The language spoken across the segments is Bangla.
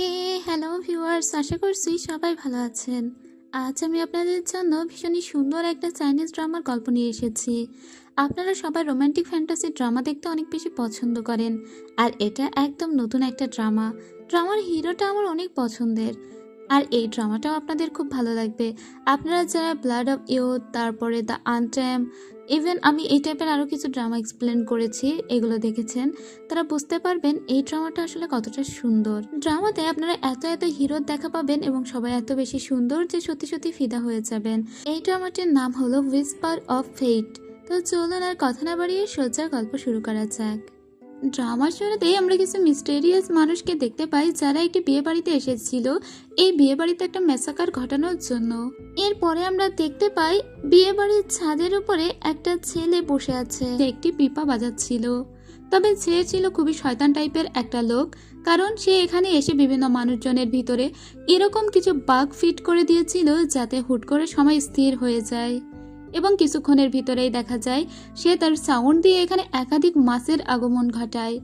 হে হ্যালো ভিউয়ার্স, আশা করছি সবাই ভালো আছেন। আজ আমি আপনাদের জন্য ভীষণই সুন্দর একটা চাইনিজ ড্রামার গল্প নিয়ে এসেছি। আপনারা সবাই রোমান্টিক ফ্যান্টাসি ড্রামা দেখতে অনেক বেশি পছন্দ করেন, আর এটা একদম নতুন একটা ড্রামা। ড্রামার হিরোটা আমার অনেক পছন্দের, আর এই ড্রামাটাও আপনাদের খুব ভালো লাগবে। আপনারা যারা ব্লাড অফ ইয়ুথ, তারপরে দ্য আনটেম, ইভেন আমি এই টাইপের আরও কিছু ড্রামা এক্সপ্লেন করেছি, এগুলো দেখেছেন, তারা বুঝতে পারবেন এই ড্রামাটা আসলে কতটা সুন্দর। ড্রামাতে আপনারা এত এত হিরোর দেখা পাবেন এবং সবাই এত বেশি সুন্দর যে সত্যি সত্যি ফিদা হয়ে যাবেন। এই ড্রামাটির নাম হলো হুইসপার অফ ফেট। তো চলুন আর কথা না বাড়িয়ে সোজা গল্প শুরু করা যাক। ড্রামার শুরুতেই আমরা কিছু মিস্টেরিয়াস মানুষকে দেখতে পাই যারা একটি বিয়ে বাড়িতে এসেছিল এই বিয়ে বাড়িতে একটা ম্যাসাকার ঘটানোর জন্য। এরপরে আমরা দেখতে পাই বিয়ে বাড়ির ছাদের উপরে একটা ছেলে বসে আছে, সে একটি পিপা বাজাচ্ছিল। তবে সে ছিল খুবই শয়তান টাইপের একটা লোক, কারণ সে এখানে এসে বিভিন্ন মানুষজনের ভিতরে এরকম কিছু বাগ ফিট করে দিয়েছিল যাতে হুট করে সময় স্থির হয়ে যায়, এবং কিছুক্ষণের ভিতরেই দেখা যায় সে তার সাউন্ড দিয়ে এখানে একাধিক মাছের আগমন ঘটায়।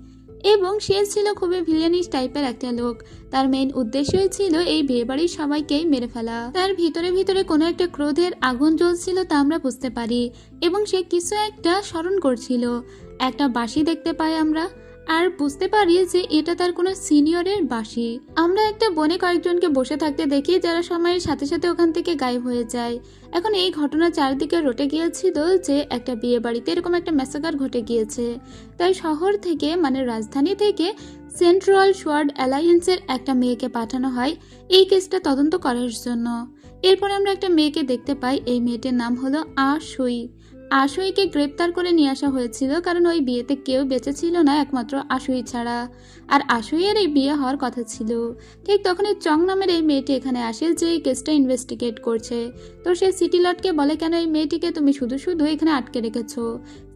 এবং সে ছিল খুবই ভিলেনিশ টাইপের একটা লোক। তার মেইন উদ্দেশ্যই ছিল এই বিয়েবাড়ির সবাইকেই মেরে ফেলা। তার ভিতরে ভিতরে কোনো একটা ক্রোধের আগুন জ্বলছিল তা আমরা বুঝতে পারি, এবং সে কিছু একটা স্মরণ করছিল। একটা বাঁশি দেখতে পাই আমরা, আর বুঝতে পারি যে এটা তার কোনো সিনিয়রের বাঁশি। আমরা একটা বনে কয়েকজনকে বসে থাকতে দেখি যারা সময়ের সাথে সাথে ওখান থেকে গায়েব হয়ে যায়। এখন এই ঘটনা চারদিকে রটে গিয়েছিল যে একটা বিয়ে বাড়িতে এরকম একটা ম্যাসাকার ঘটে গিয়েছে, তাই শহর থেকে মানে রাজধানী থেকে সেন্ট্রাল সোয়ার্ড অ্যালায়েন্সের একটা মেয়েকে পাঠানো হয় এই কেসটা তদন্ত করার জন্য। এরপর আমরা একটা মেয়েকে দেখতে পাই, এই মেয়েটির নাম হলো আশুই। আশুইকে গ্রেপ্তার করে নিয়ে আসা হয়েছিল কারণ ওই বিয়েতে কেউ বেঁচে ছিল না একমাত্র আশুই ছাড়া, আর আশুইয়ের এই বিয়ে হওয়ার কথা ছিল। ঠিক তখনই চং নামের এই মেয়েটি এখানে আসে যে এই কেসটা ইনভেস্টিগেট করছে। তো সে সিটি লর্ডকে বলে, কেন এই মেয়েটিকে তুমি শুধু শুধু এখানে আটকে রেখেছো?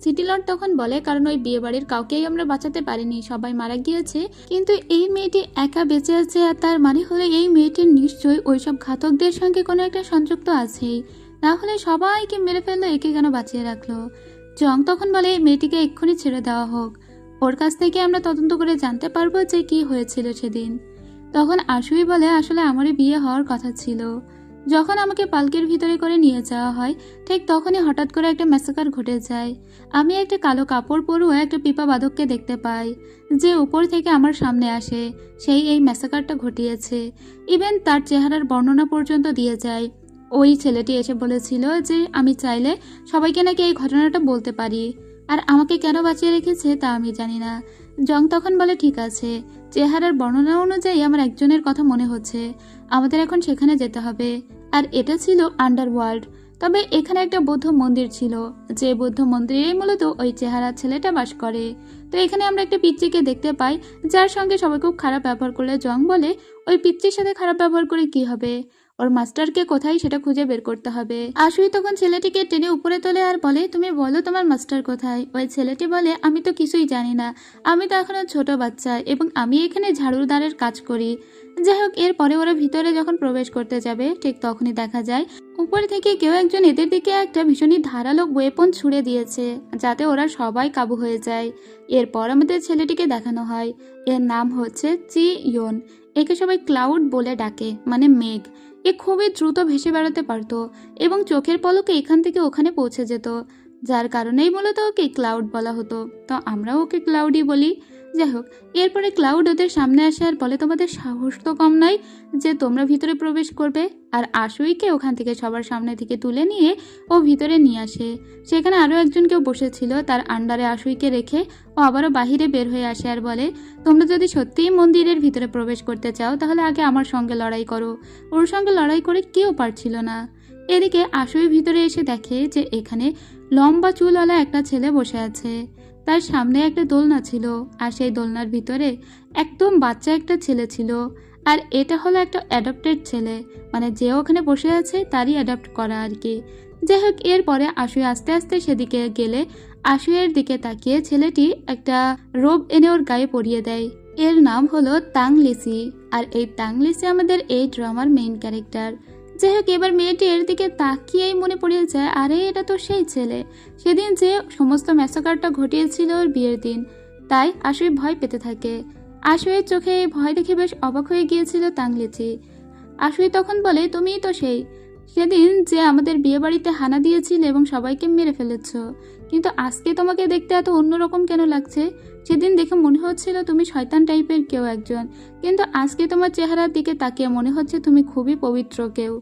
সিটি লর্ড তখন বলে, কারণ ওই বিয়ে বাড়ির কাউকেই আমরা বাঁচাতে পারিনি, সবাই মারা গিয়েছে, কিন্তু এই মেয়েটি একা বেঁচে আছে, আর তার মানে হলো এই মেয়েটির নিশ্চয়ই ওইসব ঘাতকদের সঙ্গে কোনো একটা সংযুক্ত আছেই, না হলে সবাইকে মেরে ফেললো, একে কেন বাঁচিয়ে রাখলো? জং তখন বলে এই মেয়েটিকে এক্ষুনি ছেড়ে দেওয়া হোক, ওর কাছ থেকে আমরা তদন্ত করে জানতে পারবো যে কি হয়েছিল সেদিন। তখন আশুই বলে, আসলে আমারই বিয়ে হওয়ার কথা ছিল। যখন আমাকে পালকির ভিতরে করে নিয়ে যাওয়া হয় ঠিক তখনই হঠাৎ করে একটা ম্যাসাকার ঘটে যায়। আমি একটা কালো কাপড় পরুয়া একটা পিপা বাদককে দেখতে পাই যে উপর থেকে আমার সামনে আসে, সেই এই ম্যাসাকারটা ঘটিয়েছে। ইভেন তার চেহারার বর্ণনা পর্যন্ত দিয়ে যায়। ওই ছেলেটি এসে বলেছিল যে আমি চাইলে সবাইকে নাকি এই ঘটনাটা বলতে পারি, আর আমাকে কেন বাঁচিয়ে রেখেছে তা আমি জানি না। জং তখন বলে, ঠিক আছে, চেহারার বর্ণনা অনুযায়ী আমার একজনের কথা মনে হচ্ছে, আমাদের এখন সেখানে যেতে হবে। আর এটা ছিল আন্ডারওয়ার্ল্ড। তবে এখানে একটা বৌদ্ধ মন্দির ছিল, যে বৌদ্ধ মন্দিরেই মূলত ওই চেহারা ছেলেটা বাস করে। তো এখানে আমরা একটা পিচ্চিকে দেখতে পাই যার সঙ্গে সবাই খুব খারাপ ব্যবহার করলে জং বলে, ওই পিচ্চির সাথে খারাপ ব্যবহার করে কি হবে, ওর মাস্টারকে কোথায় সেটা খুঁজে বের করতে হবে। আশুই তখন ছেলেটিকে টেনে উপরে তোলে আর বলে, তুমি বলো তোমার মাস্টার কোথায়? ওই ছেলেটি বলে, আমি তো কিছুই জানি না, আমি তো এখনো ছোট বাচ্চা এবং আমি এখানে ঝাড়ুদারের কাজ করি। যাই হোক, এরপরে ওরা ভিতরে যখন প্রবেশ করতে যাবে ঠিক তখনই দেখা যায় উপরে থেকে কেউ একজন এদের দিকে একটা ভীষণই ধারালো ওয়েপন ছুড়ে দিয়েছে যাতে ওরা সবাই কাবু হয়ে যায়। এরপর আমাদের ছেলেটিকে দেখানো হয়, এর নাম হচ্ছে চি ইয়ন। একে সবাই ক্লাউড বলে ডাকে, মানে মেঘ। এ খুবই দ্রুত ভেসে বেড়াতে পারতো এবং চোখের পলকে এখান থেকে ওখানে পৌঁছে যেত, যার কারণেই মূলত ওকে ক্লাউড বলা হতো। তো আমরাও ওকে ক্লাউডই বলি। যাই হোক, এরপরে ক্লাউড ওদের সামনে আসে আর বলে, তোমাদের সাহস তো কম নয় যে তোমরা ভিতরে প্রবেশ করবে। আর আশুইকে ওখান থেকে সবার সামনে থেকে তুলে নিয়ে ও ভিতরে নিয়ে আসে। সেখানে আরও একজন কেউ বসেছিল, তার আন্ডারে আশুইকে রেখে ও আবারও বাহিরে বের হয়ে আসে আর বলে, তোমরা যদি সত্যিই মন্দিরের ভিতরে প্রবেশ করতে চাও তাহলে আগে আমার সঙ্গে লড়াই করো। ওর সঙ্গে লড়াই করে কেউ পারছিল না। এদিকে আশুই ভিতরে এসে দেখে যে এখানে লম্বা চুলওয়ালা একটা ছেলে বসে আছে। তার সামনে একটা দোলনা ছিল, আর সেই দোলনার ভিতরে একদম বাচ্চা একটা ছেলে ছিল। আর এটা হলো একটা অ্যাডপ্টেড ছেলে, মানে যে ওখানে বসে আছে তারই অ্যাডপ্ট করা আর কি। যাই হোক, এরপরে আশুই আস্তে আস্তে সেদিকে গেলে আশুয়ের দিকে তাকিয়ে ছেলেটি একটা রোব এনে ওর গায়ে পরিয়ে দেয়। এর নাম হলো তাং লিসি, আর এই তাং লিসি আমাদের এই ড্রামার মেইন ক্যারেক্টার। যাই হোক, এবার মেয়েটি এর দিকে তাকিয়েই মনে পড়ে যায়, আরে এটা তো সেই ছেলে সেদিন যে সমস্ত ম্যাসাকারটা ঘটিয়েছিল ওর বিয়ের দিন। তাই আশুই ভয় পেতে থাকে। আশুয়ের চোখে এই ভয় দেখে বেশ অবাক হয়ে গিয়েছিল তাংলিচি। আশুই তখন বলে, তুমিই তো সেই সেদিন যে আমাদের বিয়ে বাড়িতে হানা দিয়েছিলে এবং সবাইকে মেরে ফেলেছ। কিন্তু আজকে তোমাকে দেখতে এত অন্যরকম কেন লাগছে? সেদিন দেখে মনে হচ্ছিল তুমি শয়তান টাইপের কেউ একজন, কিন্তু আজকে তোমার চেহারার দিকে তাকিয়ে মনে হচ্ছে তুমি খুবই পবিত্র কেউ।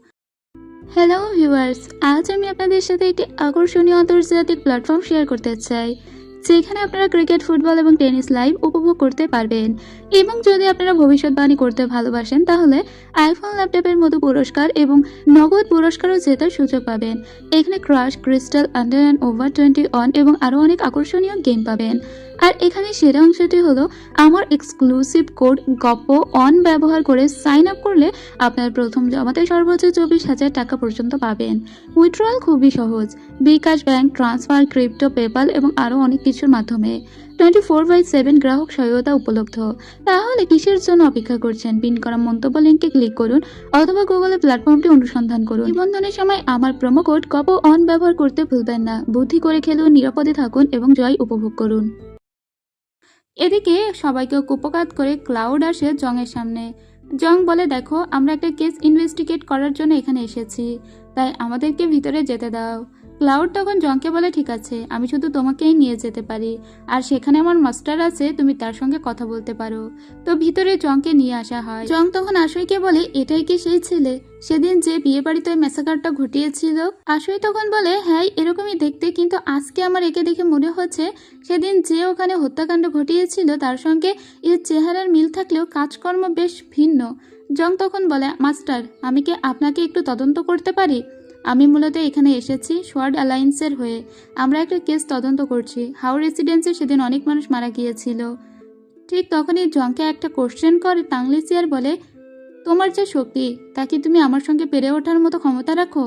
হ্যালো ভিউয়ার্স, আজ আমি আপনাদের সাথে একটি আকর্ষণীয় আন্তর্জাতিক প্ল্যাটফর্ম শেয়ার করতে চাই, যেখানে আপনারা ক্রিকেট, ফুটবল এবং টেনিস লাইভ উপভোগ করতে পারবেন। এবং যদি আপনারা ভবিষ্যৎবাণী করতে ভালোবাসেন, তাহলে আইফোন ল্যাপটপের মতো পুরস্কার এবং নগদ পুরস্কারও জেতার সুযোগ পাবেন। এখানে crash, crystal, under and over 21 এবং আরও অনেক আকর্ষণীয় গেম পাবেন। আর এখানে সেরা অংশটি হলো আমার এক্সক্লুসিভ কোড গপ্পো অন ব্যবহার করে সাইন আপ করলে আপনার প্রথম জমাতে সর্বোচ্চ 24,000 টাকা পর্যন্ত পাবেন। উইথড্রয়াল খুবই সহজ, বিকাশ, ব্যাংক ট্রান্সফার, ক্রিপ্টো, পেপাল এবং আরও অনেক কিছুর মাধ্যমে 24/7 গ্রাহক সহায়তা উপলব্ধ। তাহলে কিসের জন্য অপেক্ষা করছেন? পিন করা মন্তব্য লিঙ্কে ক্লিক করুন অথবা গুগলে প্ল্যাটফর্মটি অনুসন্ধান করুন। নিবন্ধনের সময় আমার প্রোমো কোড গপ্পো অন ব্যবহার করতে ভুলবেন না। বুদ্ধি করে খেলুন, নিরাপদে থাকুন এবং জয় উপভোগ করুন। এদিকে সবাইকে কুপকাত করে ক্লাউড আসে জংয়ের সামনে। জং বলে, দেখো, আমরা একটা কেস ইনভেস্টিগেট করার জন্য এখানে এসেছি, তাই আমাদেরকে ভিতরে যেতে দাও। ক্লাউড তখন জংকে বলে, ঠিক আছে, আমি শুধু তোমাকেই নিয়ে যেতে পারি, আর সেখানে আমার মাস্টার আছে, তুমি তার সঙ্গে কথা বলতে পারো। তো ভিতরে জংকে নিয়ে আসা হয়। জং তখন আশুইকে বলে, এটাই কি সেই ছেলে সেদিন যে বিয়ে বাড়িতে ম্যাসাকারটা ঘটিয়েছিল? আশুই তখন বলে, হ্যাঁ এরকমই দেখতে, কিন্তু আজকে আমার একে দেখে মনে হচ্ছে সেদিন যে ওখানে হত্যাকাণ্ড ঘটিয়েছিল তার সঙ্গে এর চেহারার মিল থাকলেও কাজকর্ম বেশ ভিন্ন। জং তখন বলে, মাস্টার, আমি কি আপনাকে একটু তদন্ত করতে পারি? আমি মূলত এখানে এসেছি সোয়ার্ড অ্যালায়েন্সের হয়ে। আমরা একটা কেস তদন্ত করছি। হাউ রেসিডেন্সে সেদিন অনেক মানুষ মারা গিয়েছিল। ঠিক তখনই জংকে একটা কোশ্চেন করে তাংলিসিয়ার বলে, তোমার যে শক্তি, তা কি তুমি আমার সঙ্গে পেরে ওঠার মতো ক্ষমতা রাখো?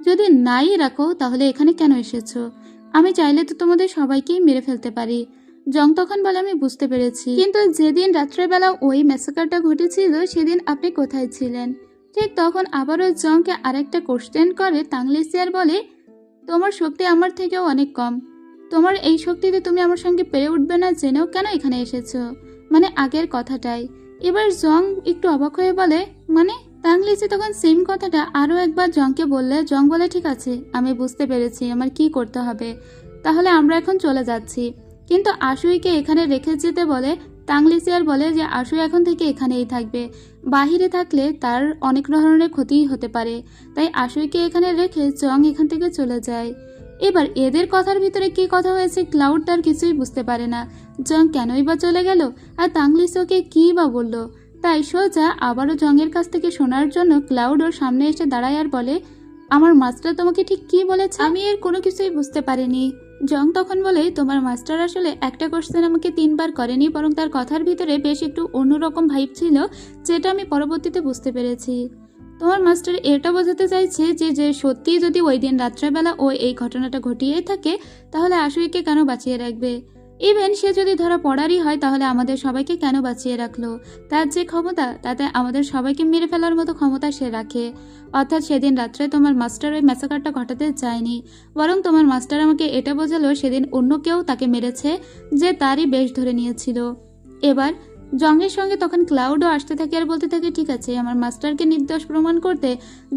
যদি নাই রাখো, তাহলে এখানে কেন এসেছো? আমি চাইলে তো তোমাদের সবাইকেই মেরে ফেলতে পারি। জং তখন বলে, আমি বুঝতে পেরেছি, কিন্তু যেদিন রাত্রেবেলা ওই ম্যাসাকারটা ঘটেছিল সেদিন আপনি কোথায় ছিলেন? ঠিক তখন আবারও জংকে আরেকটা কোশ্চেন করে তাংলিসিয়ার বলে, তোমার শক্তি আমার থেকেও অনেক কম। তোমার এই শক্তিতে তুমি আমার সঙ্গে পেরে উঠবে না জেনেও কেন এখানে এসেছো? মানে আগের কথাটাই। এবার জং একটু অবাক হয়ে বলে, মানে? তাংলিসি তখন সেম কথাটা আরও একবার জংকে বললে জং বলে, ঠিক আছে, আমি বুঝতে পেরেছি আমার কি করতে হবে, তাহলে আমরা এখন চলে যাচ্ছি। কিন্তু আশুইকে এখানে রেখে যেতে বলে তাংলিসিয়ার বলে যে আশুই এখন থেকে এখানেই থাকবে, বাহিরে থাকলে তার অনেক ধরনের ক্ষতিই হতে পারে। তাই আশুইকে এখানে রেখে জং এখান থেকে চলে যায়। এবার এদের কথার ভিতরে কি কথা হয়েছে ক্লাউড তার কিছুই বুঝতে পারে না। জং কেনই বা চলে গেল আর তাংলিসকে কি বা বলল, তাই সোজা আবারও জংয়ের কাছ থেকে শোনার জন্য ক্লাউড ওর সামনে এসে দাঁড়ায় আর বলে, আমার মাস্টার তোমাকে ঠিক কি বলেছে? আমি এর কোনো কিছুই বুঝতে পারিনি। জং তখন বলে, তোমার মাস্টার আসলে একটা কোশ্চেন আমাকে 3বার করেনি, বরং তার কথার ভিতরে বেশ একটু অন্যরকম ভাইব ছিল, যেটা আমি পরবর্তীতে বুঝতে পেরেছি। তোমার মাস্টার এটা বোঝাতে চাইছে যে যে সত্যি যদি ওই দিন রাত্রেবেলা ও এই ঘটনাটা ঘটিয়েই থাকে, তাহলে আশুইকে কেন বাঁচিয়ে রাখবে? ইভেন সে যদি ধরা পড়ারই হয়, তাহলে আমাদের সবাইকে কেন বাঁচিয়ে রাখলো? তার যে ক্ষমতা, তাতে আমাদের সবাইকে মেরে ফেলার মতো ক্ষমতা সে রাখে। অর্থাৎ সেদিন রাত্রে তোমার মাস্টার ওই ম্যাসাকারটা ঘটাতে চায়নি, বরং তোমার মাস্টার আমাকে এটা বোঝালো সেদিন অন্য কেউ তাকে মেরেছে, যে তারই বেশ ধরে নিয়েছিল। এবার জংয়ের সঙ্গে তখন ক্লাউডও আসতে থাকে আর বলতে থাকে, ঠিক আছে, আমার মাস্টারকে নির্দোষ প্রমাণ করতে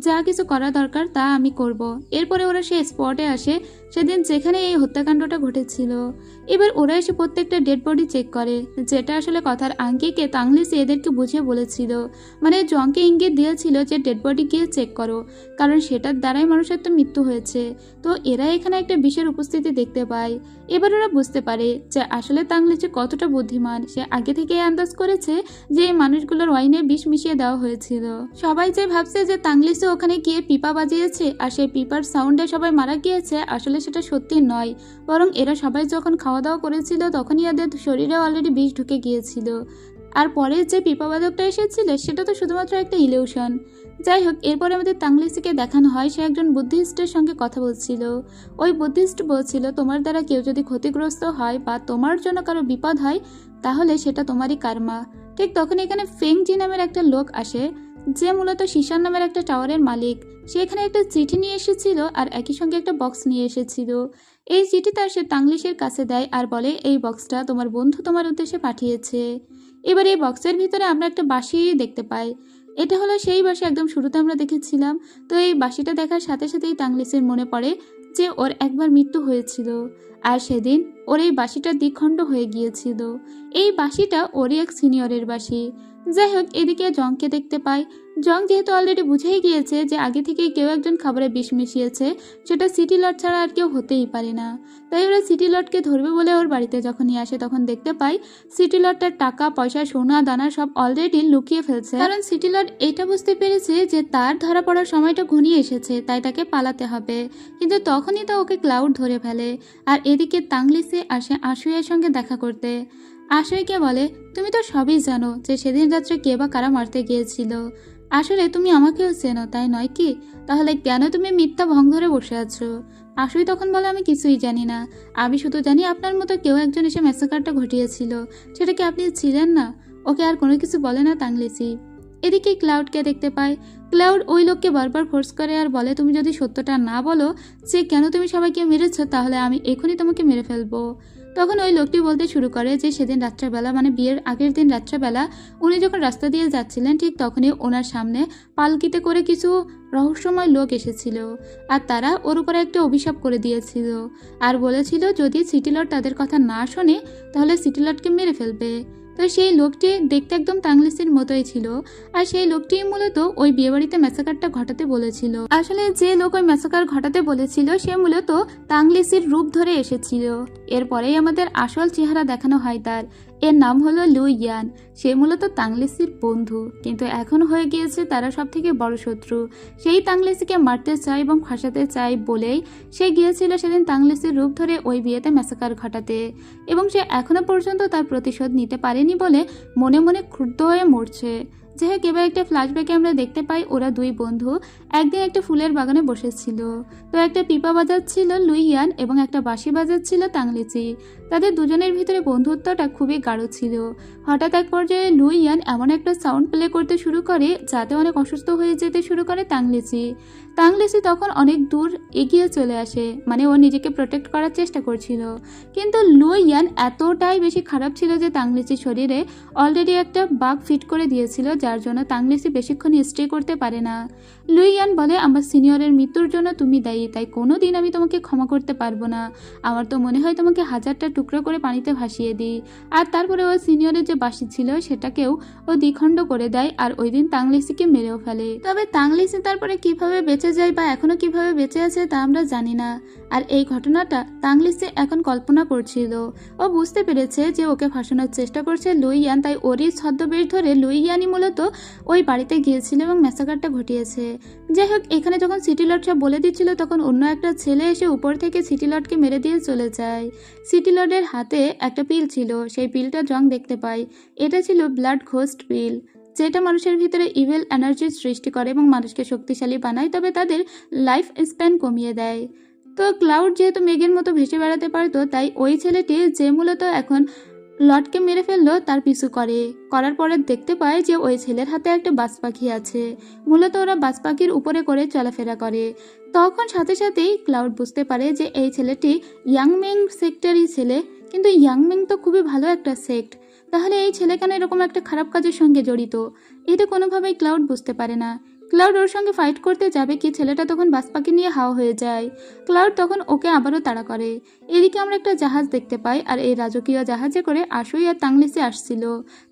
যা কিছু করা দরকার তা আমি করব। এরপরে ওরা সেই স্পটে আসে সেদিন যেখানে এই হত্যাকাণ্ডটা ঘটেছিল। এবার ওরা এসে প্রত্যেকটা ডেড বডি চেক করে, যেটা আসলে কথার আঙ্কিকে তাংলিসি এদেরকে বুঝিয়ে বলেছিল, মানে জংকে ইঙ্গিত দিয়েছিল যে ডেড বডি গিয়ে চেক করো, কারণ সেটার দ্বারাই মানুষের তো মৃত্যু হয়েছে। তো এরা এখানে একটা বিষের উপস্থিতি দেখতে পায়। এবার ওরা বুঝতে পারে যে আসলে তাংলিসি কতটা বুদ্ধিমান। সে আগে থেকে আন্দাজ করেছে যে এই মানুষগুলোর ওয়াইনে বিষ মিশিয়ে দেওয়া হয়েছিল। সবাই যে ভাবছে যে তাংলিসি ওখানে গিয়ে পিপা বাজিয়েছে আর সেই পিপার সাউন্ডে সবাই মারা গিয়েছে, আসলে সেটা সত্যি নয়, বরং এরা সবাই যখন খাওয়া দাওয়া করেছিল তখনই এদের শরীরে অলরেডি বিষ ঢুকে গিয়েছিল। আর পরে যে পিপাবাদকটা এসেছিল সেটা তো শুধুমাত্র একটা ইলিউশন। যাই হোক, এরপরে আমাদের তাংলিসিকে দেখানো হয় সে একজন বুদ্ধিস্টের সঙ্গে কথা বলছিল। ওই বুদ্ধিস্ট বলছিল, তোমার দ্বারা কেউ যদি ক্ষতিগ্রস্ত হয় বা তোমার জন্য কারো বিপদ হয়, তাহলে সেটা তোমারই কার্মা। ঠিক তখন এখানে ফেংজি নামের একটা লোক আসে, যে মূলত শিশান নামের একটা টাওয়ারের মালিক। সে এখানে একটা চিঠি নিয়ে এসেছিল আর একই সঙ্গে একটা বক্স নিয়ে এসেছিল। এই চিঠিটা সে তাংলিশের কাছে দেয় আর বলে, এই বক্সটা তোমার বন্ধু তোমার উদ্দেশ্যে পাঠিয়েছে। এবার এই বক্সের ভিতরে আমরা একটা বাঁশি দেখতে পাই। এটা হলো সেই বাঁশি একদম শুরুতে আমরা দেখেছিলাম। তো এই বাঁশিটা দেখার সাথে সাথেই তাংলিসের মনে পড়ে যে ওর একবার মৃত্যু হয়েছিল, আর সেদিন ওর এই বাঁশিটা দ্বিখণ্ড হয়ে গিয়েছিল। এই বাঁশিটা ওরই এক সিনিয়রের বাঁশি। যাই হোক, এদিকে জংকে দেখতে পাই। জং যেহেতু অলরেডি বুঝেই গিয়েছে যে আগে থেকেই কেউ একজন খাবারে বিষ মিশিয়েছে, সেটা সিটি লর্ড ছাড়া আর কেউ হতেই পারে না। তাই ওরা সিটি লর্ডকে ধরবে বলে ওর বাড়িতে যখনই আসে তখন দেখতে পাই সিটি লর্ড তার টাকা পয়সা সোনা দানা সব অলরেডি লুকিয়ে ফেলছে, কারণ সিটি লর্ড এটা বুঝতে পেরেছে যে তার ধরা পড়ার সময়টা ঘনিয়ে এসেছে, তাই তাকে পালাতে হবে। কিন্তু তখনই তো ওকে ক্লাউড ধরে ফেলে। আর এদিকে তাংলিসে আসে আশুয়ের সঙ্গে দেখা করতে। আশুইকে বলে, তুমি তো সবই জানো যে সেদিন রাত্রে কে বা কারা মারতে গিয়েছিল। আসলে তুমি আমাকেও চেনো, তাই নয় কি? তাহলে কেন তুমি মিথ্যা ভং ধরে বসে আছো? আশুই তখন বলে, আমি কিছুই জানি না, আমি শুধু জানি আপনার মতো কেউ একজন এসে ম্যাসাকারটা ঘটিয়েছিল। সেটা কি আপনি ছিলেন না? ওকে আর কোনো কিছু বলে না তাংলিসি। এদিকে ক্লাউডকে দেখতে পায়। ক্লাউড ওই লোককে বারবার ফোর্স করে আর বলে, তুমি যদি সত্যটা না বলো যে কেন তুমি সবাইকে মেরেছো, তাহলে আমি এখনই তোমাকে মেরে ফেলবো। তখন ওই লোকটি বলতে শুরু করে যে সেদিন রাত্রেবেলা, মানে বিয়ের আগের দিন রাত্রেবেলা উনি যখন রাস্তা দিয়ে যাচ্ছিলেন ঠিক তখনই ওনার সামনে পালকিতে করে কিছু রহস্যময় লোক এসেছিল, আর তারা ওর উপরে একটা অভিশাপ করে দিয়েছিল আর বলেছিল যদি সিটি লর্ড তাদের কথা না শোনে তাহলে সিটি লর্ডকে মেরে ফেলবে। তো সেই লোকটি দেখতে একদম তাংলিসির মতোই ছিল, আর সেই লোকটি মূলত ওই বিয়েবাড়িতে ম্যাসাকারটা ঘটাতে বলেছিল। আসলে যে লোক ওই ম্যাসাকার ঘটাতে বলেছিল সে মূলত তাংলিসির রূপ ধরে এসেছিল। এরপরেই আমাদের আসল চেহারা দেখানো হয় তার। এর নাম হলো লুই ইয়ান। সে মূলত তাংলিসির বন্ধু, কিন্তু এখন হয়ে গিয়েছে তারা সব থেকে বড় শত্রু। সেই তাংলিসিকে মারতে চায় এবং ফাঁসাতে চায় বলেই সে গিয়েছিল সেদিন তাংলিসির রূপ ধরে ওই বিয়েতে ম্যাসাকার ঘটাতে, এবং সে এখনো পর্যন্ত তার প্রতিশোধ নিতে পারেনি বলে মনে মনে ক্রুদ্ধ হয়ে মরছে। যাই হোক, এবার একটা ফ্ল্যাশব্যাকে আমরা দেখতে পাই ওরা দুই বন্ধু একদিন একটা ফুলের বাগানে বসেছিল। তো একটা পিপা বাজাচ্ছিল লুই ইয়ান এবং একটা বাঁশি বাজাচ্ছিল তাংলিসি। তাদের দুজনের ভিতরে বন্ধুত্বটা খুবই গাঢ় ছিল। হঠাৎ এক পর্যায়ে লুই ইয়ান এমন একটা সাউন্ড প্লে করতে শুরু করে যাতে অনেক অসুস্থ হয়ে যেতে শুরু করে তাংলিসি। তাংলিসি তখন অনেক দূর এগিয়ে চলে আসে, মানে ও নিজেকে প্রোটেক্ট করার চেষ্টা করছিল। কিন্তু লুই ইয়ান এতটাই বেশি খারাপ ছিল যে তাংলিসির শরীরে অলরেডি একটা বাগ ফিট করে দিয়েছিল, যার জন্য তাংলিসি বেশিক্ষণ স্টে করতে পারে না। লুই ইয়ান বলে, আমার সিনিয়রের মৃত্যুর জন্য তুমি দায়ী, তাই কোনো দিন আমি তোমাকে ক্ষমা করতে পারবো না। আমার তো মনে হয় তোমাকে 1000টা টুকরো করে পানিতে ভাসিয়ে দিই। আর তারপরে ও সিনিয়রের যে বাঁশি ছিল সেটাকেও ও দ্বিখণ্ড করে দেয় আর ওই দিন তাংলিসিকে মেরেও ফেলে। তবে তাংলিসি তারপরে কিভাবে বেঁচে যায় বা এখনো কিভাবে বেঁচে আছে তা আমরা জানি না। আর এই ঘটনাটা তাংলিসি এখন কল্পনা করছিল। ও বুঝতে পেরেছে যে ওকে ফাঁসানোর চেষ্টা করছে লুই ইয়ান, তাই ওরই ছদ্মবেশ ধরে লুই ইয়ানই মূলত ওই বাড়িতে গিয়েছিল এবং ম্যাসাকারটা ঘটিয়েছে। যাই হোক, এখানে যখন সিটি লর্ড সব বলে দিচ্ছিল তখন অন্য একটা ছেলে এসে উপর থেকে সিটি লর্ডকে মেরে দিয়ে চলে যায়। সিটি লর্ডের হাতে একটা পিল ছিল, সেই পিলটা জং দেখতে পায়। এটা ছিল ব্লাড ঘোস্ট পিল, যেটা মানুষের ভিতরে ইভিল এনার্জির সৃষ্টি করে এবং মানুষকে শক্তিশালী বানায়, তবে তাদের লাইফ স্প্যান কমিয়ে দেয়। তো ক্লাউড যেহেতু মেঘের মতো ভেসে বেড়াতে পারতো, তাই ওই ছেলেটি যে মূলত এখন লর্ডকে মেরে ফেললো তার পিছু করার পরে দেখতে পায় যে ওই ছেলের হাতে একটা বাজ পাখি আছে। মূলত ওরা বাজ পাখির উপরে করে চলাফেরা করে। তখন সাথে সাথেই ক্লাউড বুঝতে পারে যে এই ছেলেটি ইয়াংমেং সেক্টরই ছেলে, কিন্তু ইয়াংমেং তো খুবই ভালো একটা সেক্ট, তাহলে এই ছেলে কেন এরকম একটা খারাপ কাজের সঙ্গে জড়িত? এটা কোনোভাবেই ক্লাউড বুঝতে পারে না। ক্লাউড ওর সঙ্গে ফাইট করতে যাবে কি ছেলেটা তখন বাজ পাখি নিয়ে হাওয়া হয়ে যায়। ক্লাউড তখন ওকে আবারও তাড়া করে। এদিকে আমরা একটা জাহাজ দেখতে পাই, আর এই রাজকীয় জাহাজে করে আশুই আর তাংলিসি আসছিল।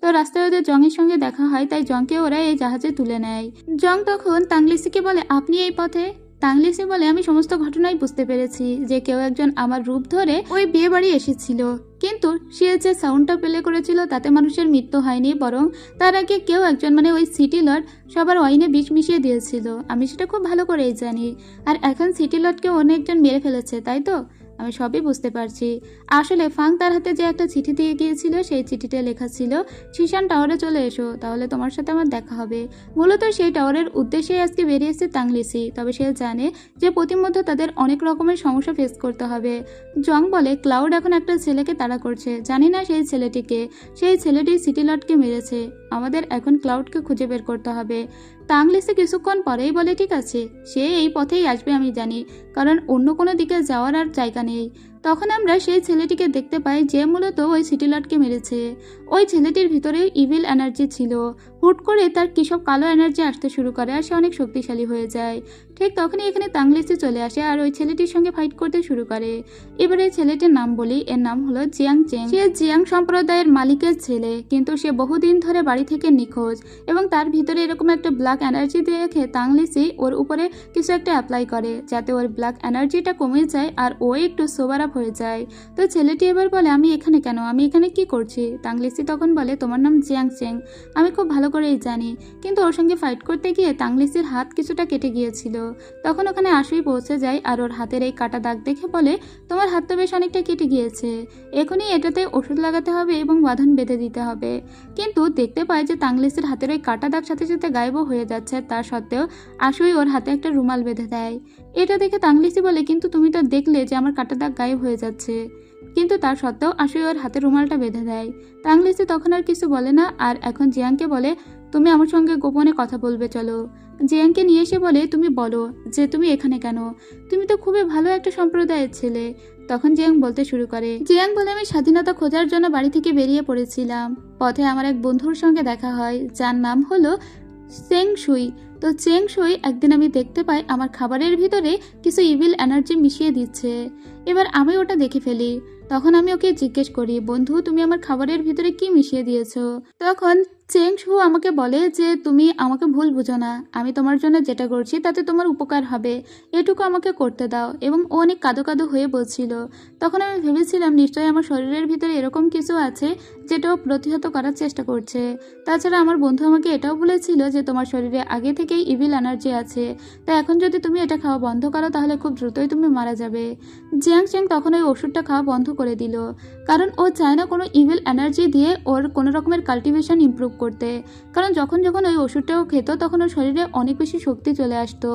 তো রাস্তায় ওদের জংয়ের সঙ্গে দেখা হয়, তাই জংকে ওরা এই জাহাজে তুলে নেয়। জং তখন তাংলিসিকে বলে, আপনি এই পথে? তাংলিসি বলে, আমি সমস্ত ঘটনাই বুঝতে পেরেছি যে কেউ একজন আমার রূপ ধরে ওই বিয়ে বাড়ি এসেছিল, কিন্তু সে যে সাউন্ডটা প্লে করেছিল তাতে মানুষের মৃত্যু হয়নি, বরং তার আগে কেউ একজন, মানে ওই সিটি লর্ড সবার ওয়াইনে বিষ মিশিয়ে দিয়েছিল। আমি সেটা খুব ভালো করেই জানি। আর এখন সিটি লর্ডকে অনেকজন মেরে ফেলেছে, তাই তো? আমি সবই বুঝতে পারছি। আসলে ফাং তার হাতে যে একটা চিঠি দিয়ে গিয়েছিল সেই চিঠিতে লেখা ছিল, শিশান টাওয়ারে চলে এসো, তাহলে তোমার সাথে আমার দেখা হবে। মূলত সেই টাওয়ারের উদ্দেশ্যে আজকে বেরিয়েছে তাংলিসি, তবে সে জানে যে প্রতিমধ্যে তাদের অনেক রকমের সমস্যা ফেস করতে হবে। জং বলে, ক্লাউড এখন একটা ছেলেকে তাড়া করছে, জানি না সেই ছেলেটিকে। সেই ছেলেটি সিটি লর্ডকে মেরেছে। আমাদের এখন ক্লাউডকে খুঁজে বের করতে হবে। তাংলিসি কিছুক্ষণ পরেই বলে, ঠিক আছে, সে এই পথেই আসবে আমি জানি, কারণ অন্য কোনো দিকে যাওয়ার আর জায়গা নেই। তখন আমরা সেই ছেলেটিকে দেখতে পাই যে মূলত ওই সিটি লর্ডকে মেরেছে। ওই ছেলেটির ভিতরে ইভিল এনার্জি ছিল। হুট করে তার কিসব কালো এনার্জি আসতে শুরু করে আর সে অনেক শক্তিশালী হয়ে যায়। ঠিক তখনই এখানে তাংলিসি চলে আসে আর ওই ছেলেটির সঙ্গে ফাইট করতে শুরু করে। এবারে ছেলেটির নাম বলি, এর নাম হলো জিয়াং চেং। সে জিয়াং সম্প্রদায়ের মালিকের ছেলে, কিন্তু সে বহুদিন ধরে বাড়ি থেকে নিখোঁজ এবং তার ভিতরে এরকম একটা ব্ল্যাক এনার্জি দেখে তাংলিসি ওর উপরে কিছু একটা অ্যাপ্লাই করে যাতে ওর ব্ল্যাক এনার্জিটা কমে যায় আর ও একটু সোবার আপ হয়ে যায়। তো ছেলেটি এবার বলে, আমি এখানে কেন, আমি এখানে কি করছি? তাংলিসি তখন বলে, তোমার নাম জিয়াং চেং, আমি খুব ভালো করেই জানি, কিন্তু ওর সঙ্গে ফাইট করতে গিয়ে তাংলিসির হাত কিছুটা কেটে গিয়েছিল। তখন ওখানে আশুই পৌঁছে যায় আর ওর হাতের এই কাটা দাগ দেখে বলে, তোমার হাত তো বেশ অনেকটা কেটে গিয়েছে, এখনই এটাতে ওষুধ লাগাতে হবে এবং বাঁধন বেঁধে দিতে হবে। কিন্তু দেখতে পায় যে তাংলিসির হাতের ওই কাটা দাগ সাথে সাথে গায়েবও হয়ে যাচ্ছে, তার সত্ত্বেও আশুই ওর হাতে একটা রুমাল বেঁধে দেয়। এটা দেখে তাংলিসি বলে, কিন্তু তুমি তো দেখলে যে আমার কাটা দাগ গায়েব হয়ে যাচ্ছে, কিন্তু তার সত্ত্বেও আশুই ওর হাতে রুমালটা বেঁধে দেয়। তাংলিসি তখন আর কিছু বলে না আর এখন জিয়াংকে বলে, তুমি আমার সঙ্গে গোপনে কথা বলবে, চলো। জিয়াংকে নিয়ে এসে বলে, তুমি বলো যে তুমি এখানে কেন, তুমি তো খুবই ভালো একটা সম্প্রদায়ের ছেলে। তখন জিয়াং বলতে শুরু করে। জিয়াং বলে, আমি স্বাধীনতা খোঁজার জন্য বাড়ি থেকে বেরিয়ে পড়েছিলাম। পথে আমার এক বন্ধুর সঙ্গে দেখা হয় যার নাম হলো চেং শুই। তো চেং শুই একদিন আমি দেখতে পাই আমার খাবারের ভিতরে কিছু ইভিল এনার্জি মিশিয়ে দিচ্ছে। এবার আমি ওটা দেখে ফেলি। তখন আমি ওকে জিজ্ঞেস করি, বন্ধু তুমি আমার খাবারের ভিতরে কি মিশিয়ে দিয়েছো? তখন চেং শু আমাকে বলে যে তুমি আমাকে ভুল বুঝো না, আমি তোমার জন্য যেটা করছি তাতে তোমার উপকার হবে, এটুকু আমাকে করতে দাও। এবং ও অনেক কাঁদো কাঁদো হয়ে বলছিল। তখন আমি ভেবেছিলাম নিশ্চয়ই আমার শরীরের ভিতরে এরকম কিছু আছে যেটা ও প্রতিহত করার চেষ্টা করছে। তাছাড়া আমার বন্ধু আমাকে এটাও বলেছিল যে তোমার শরীরে আগে থেকেই ইভিল এনার্জি আছে, তাই এখন যদি তুমি এটা খাওয়া বন্ধ করো তাহলে খুব দ্রুতই তুমি মারা যাবে। জিয়াং চেং তখন ওই ওষুধটা খাওয়া বন্ধ করে দিল, কারণ ও চায় না কোনো ইভিল এনার্জি দিয়ে ওর কোনো রকমের কাল্টিভেশন ইমপ্রুভ করতে। কারণ যখন যখন ওই ওষুধটাও খেত তখন ওর শরীরে অনেক বেশি শক্তি চলে আসতো।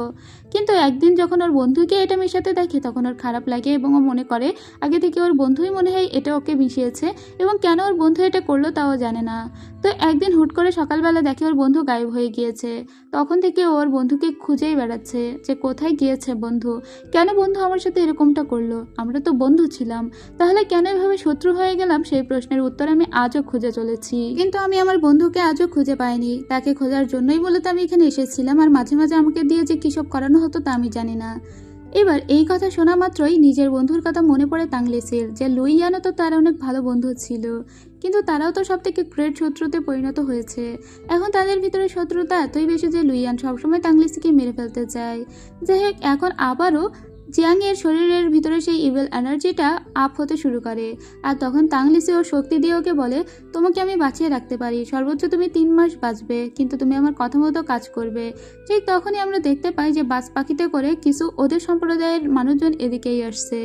কিন্তু একদিন যখন ওর বন্ধুকে এটা মেশাতে দেখে তখন ওর খারাপ লাগে এবং ও মনে করে আগে থেকে ওর বন্ধুই মনে হয় এটা ওকে মিশিয়েছে এবং কেন ওর বন্ধু এটা করলো তাও জানে না। তো একদিন হুট করে সকালবেলা দেখে ওর বন্ধু গায়েব হয়ে গিয়েছে। তখন থেকে ওর বন্ধুকে খুঁজেই বেড়াচ্ছে যে কোথায় গিয়েছে বন্ধু, কেন বন্ধু আমার সাথে এরকমটা করলো, আমরা তো বন্ধু ছিলাম, তাহলে কেন এভাবে শত্রু হয়ে গেলাম? সেই প্রশ্নের উত্তর আমি আজও খুঁজে চলেছি, কিন্তু আমি আমার বন্ধুকে আজও খুঁজে পাইনি। তাকে খোঁজার জন্যই মূলত আমি এখানে এসেছিলাম, আর মাঝে মাঝে আমাকে দিয়ে যে কিসব করানো হতো তা আমি জানি না। এবার এই কথা শোনা মাত্রই নিজের বন্ধুর কথা মনে পড়ে তাংলিসির, যে লুইয়ানও তো তার অনেক ভালো বন্ধু ছিল, কিন্তু তারাও তো সব থেকে গ্রেট শত্রুতে পরিণত হয়েছে। এখন তাদের ভিতরে শত্রুতা এতই বেশি যে লুইয়ান সবসময় তাংলিসিকে মেরে ফেলতে চায়। যাই হোক, এখন আবারও জিয়াং এর শরীরের ভিতরে সেই ইভিল এনার্জিটা আপ হতে শুরু করে, আর তখন তাংলিসি ওর শক্তি দিয়ে ওকে বলে, তোমাকে আমি বাঁচিয়ে রাখতে পারি, সর্বোচ্চ তুমি 3 মাস বাঁচবে, কিন্তু তুমি আমার কথা মতো কাজ করবে। ঠিক তখনই আমরা দেখতে পাই যে বাজ পাখিতে করে কিছু ওদের সম্প্রদায়ের মানুষজন এদিকেই আসছে।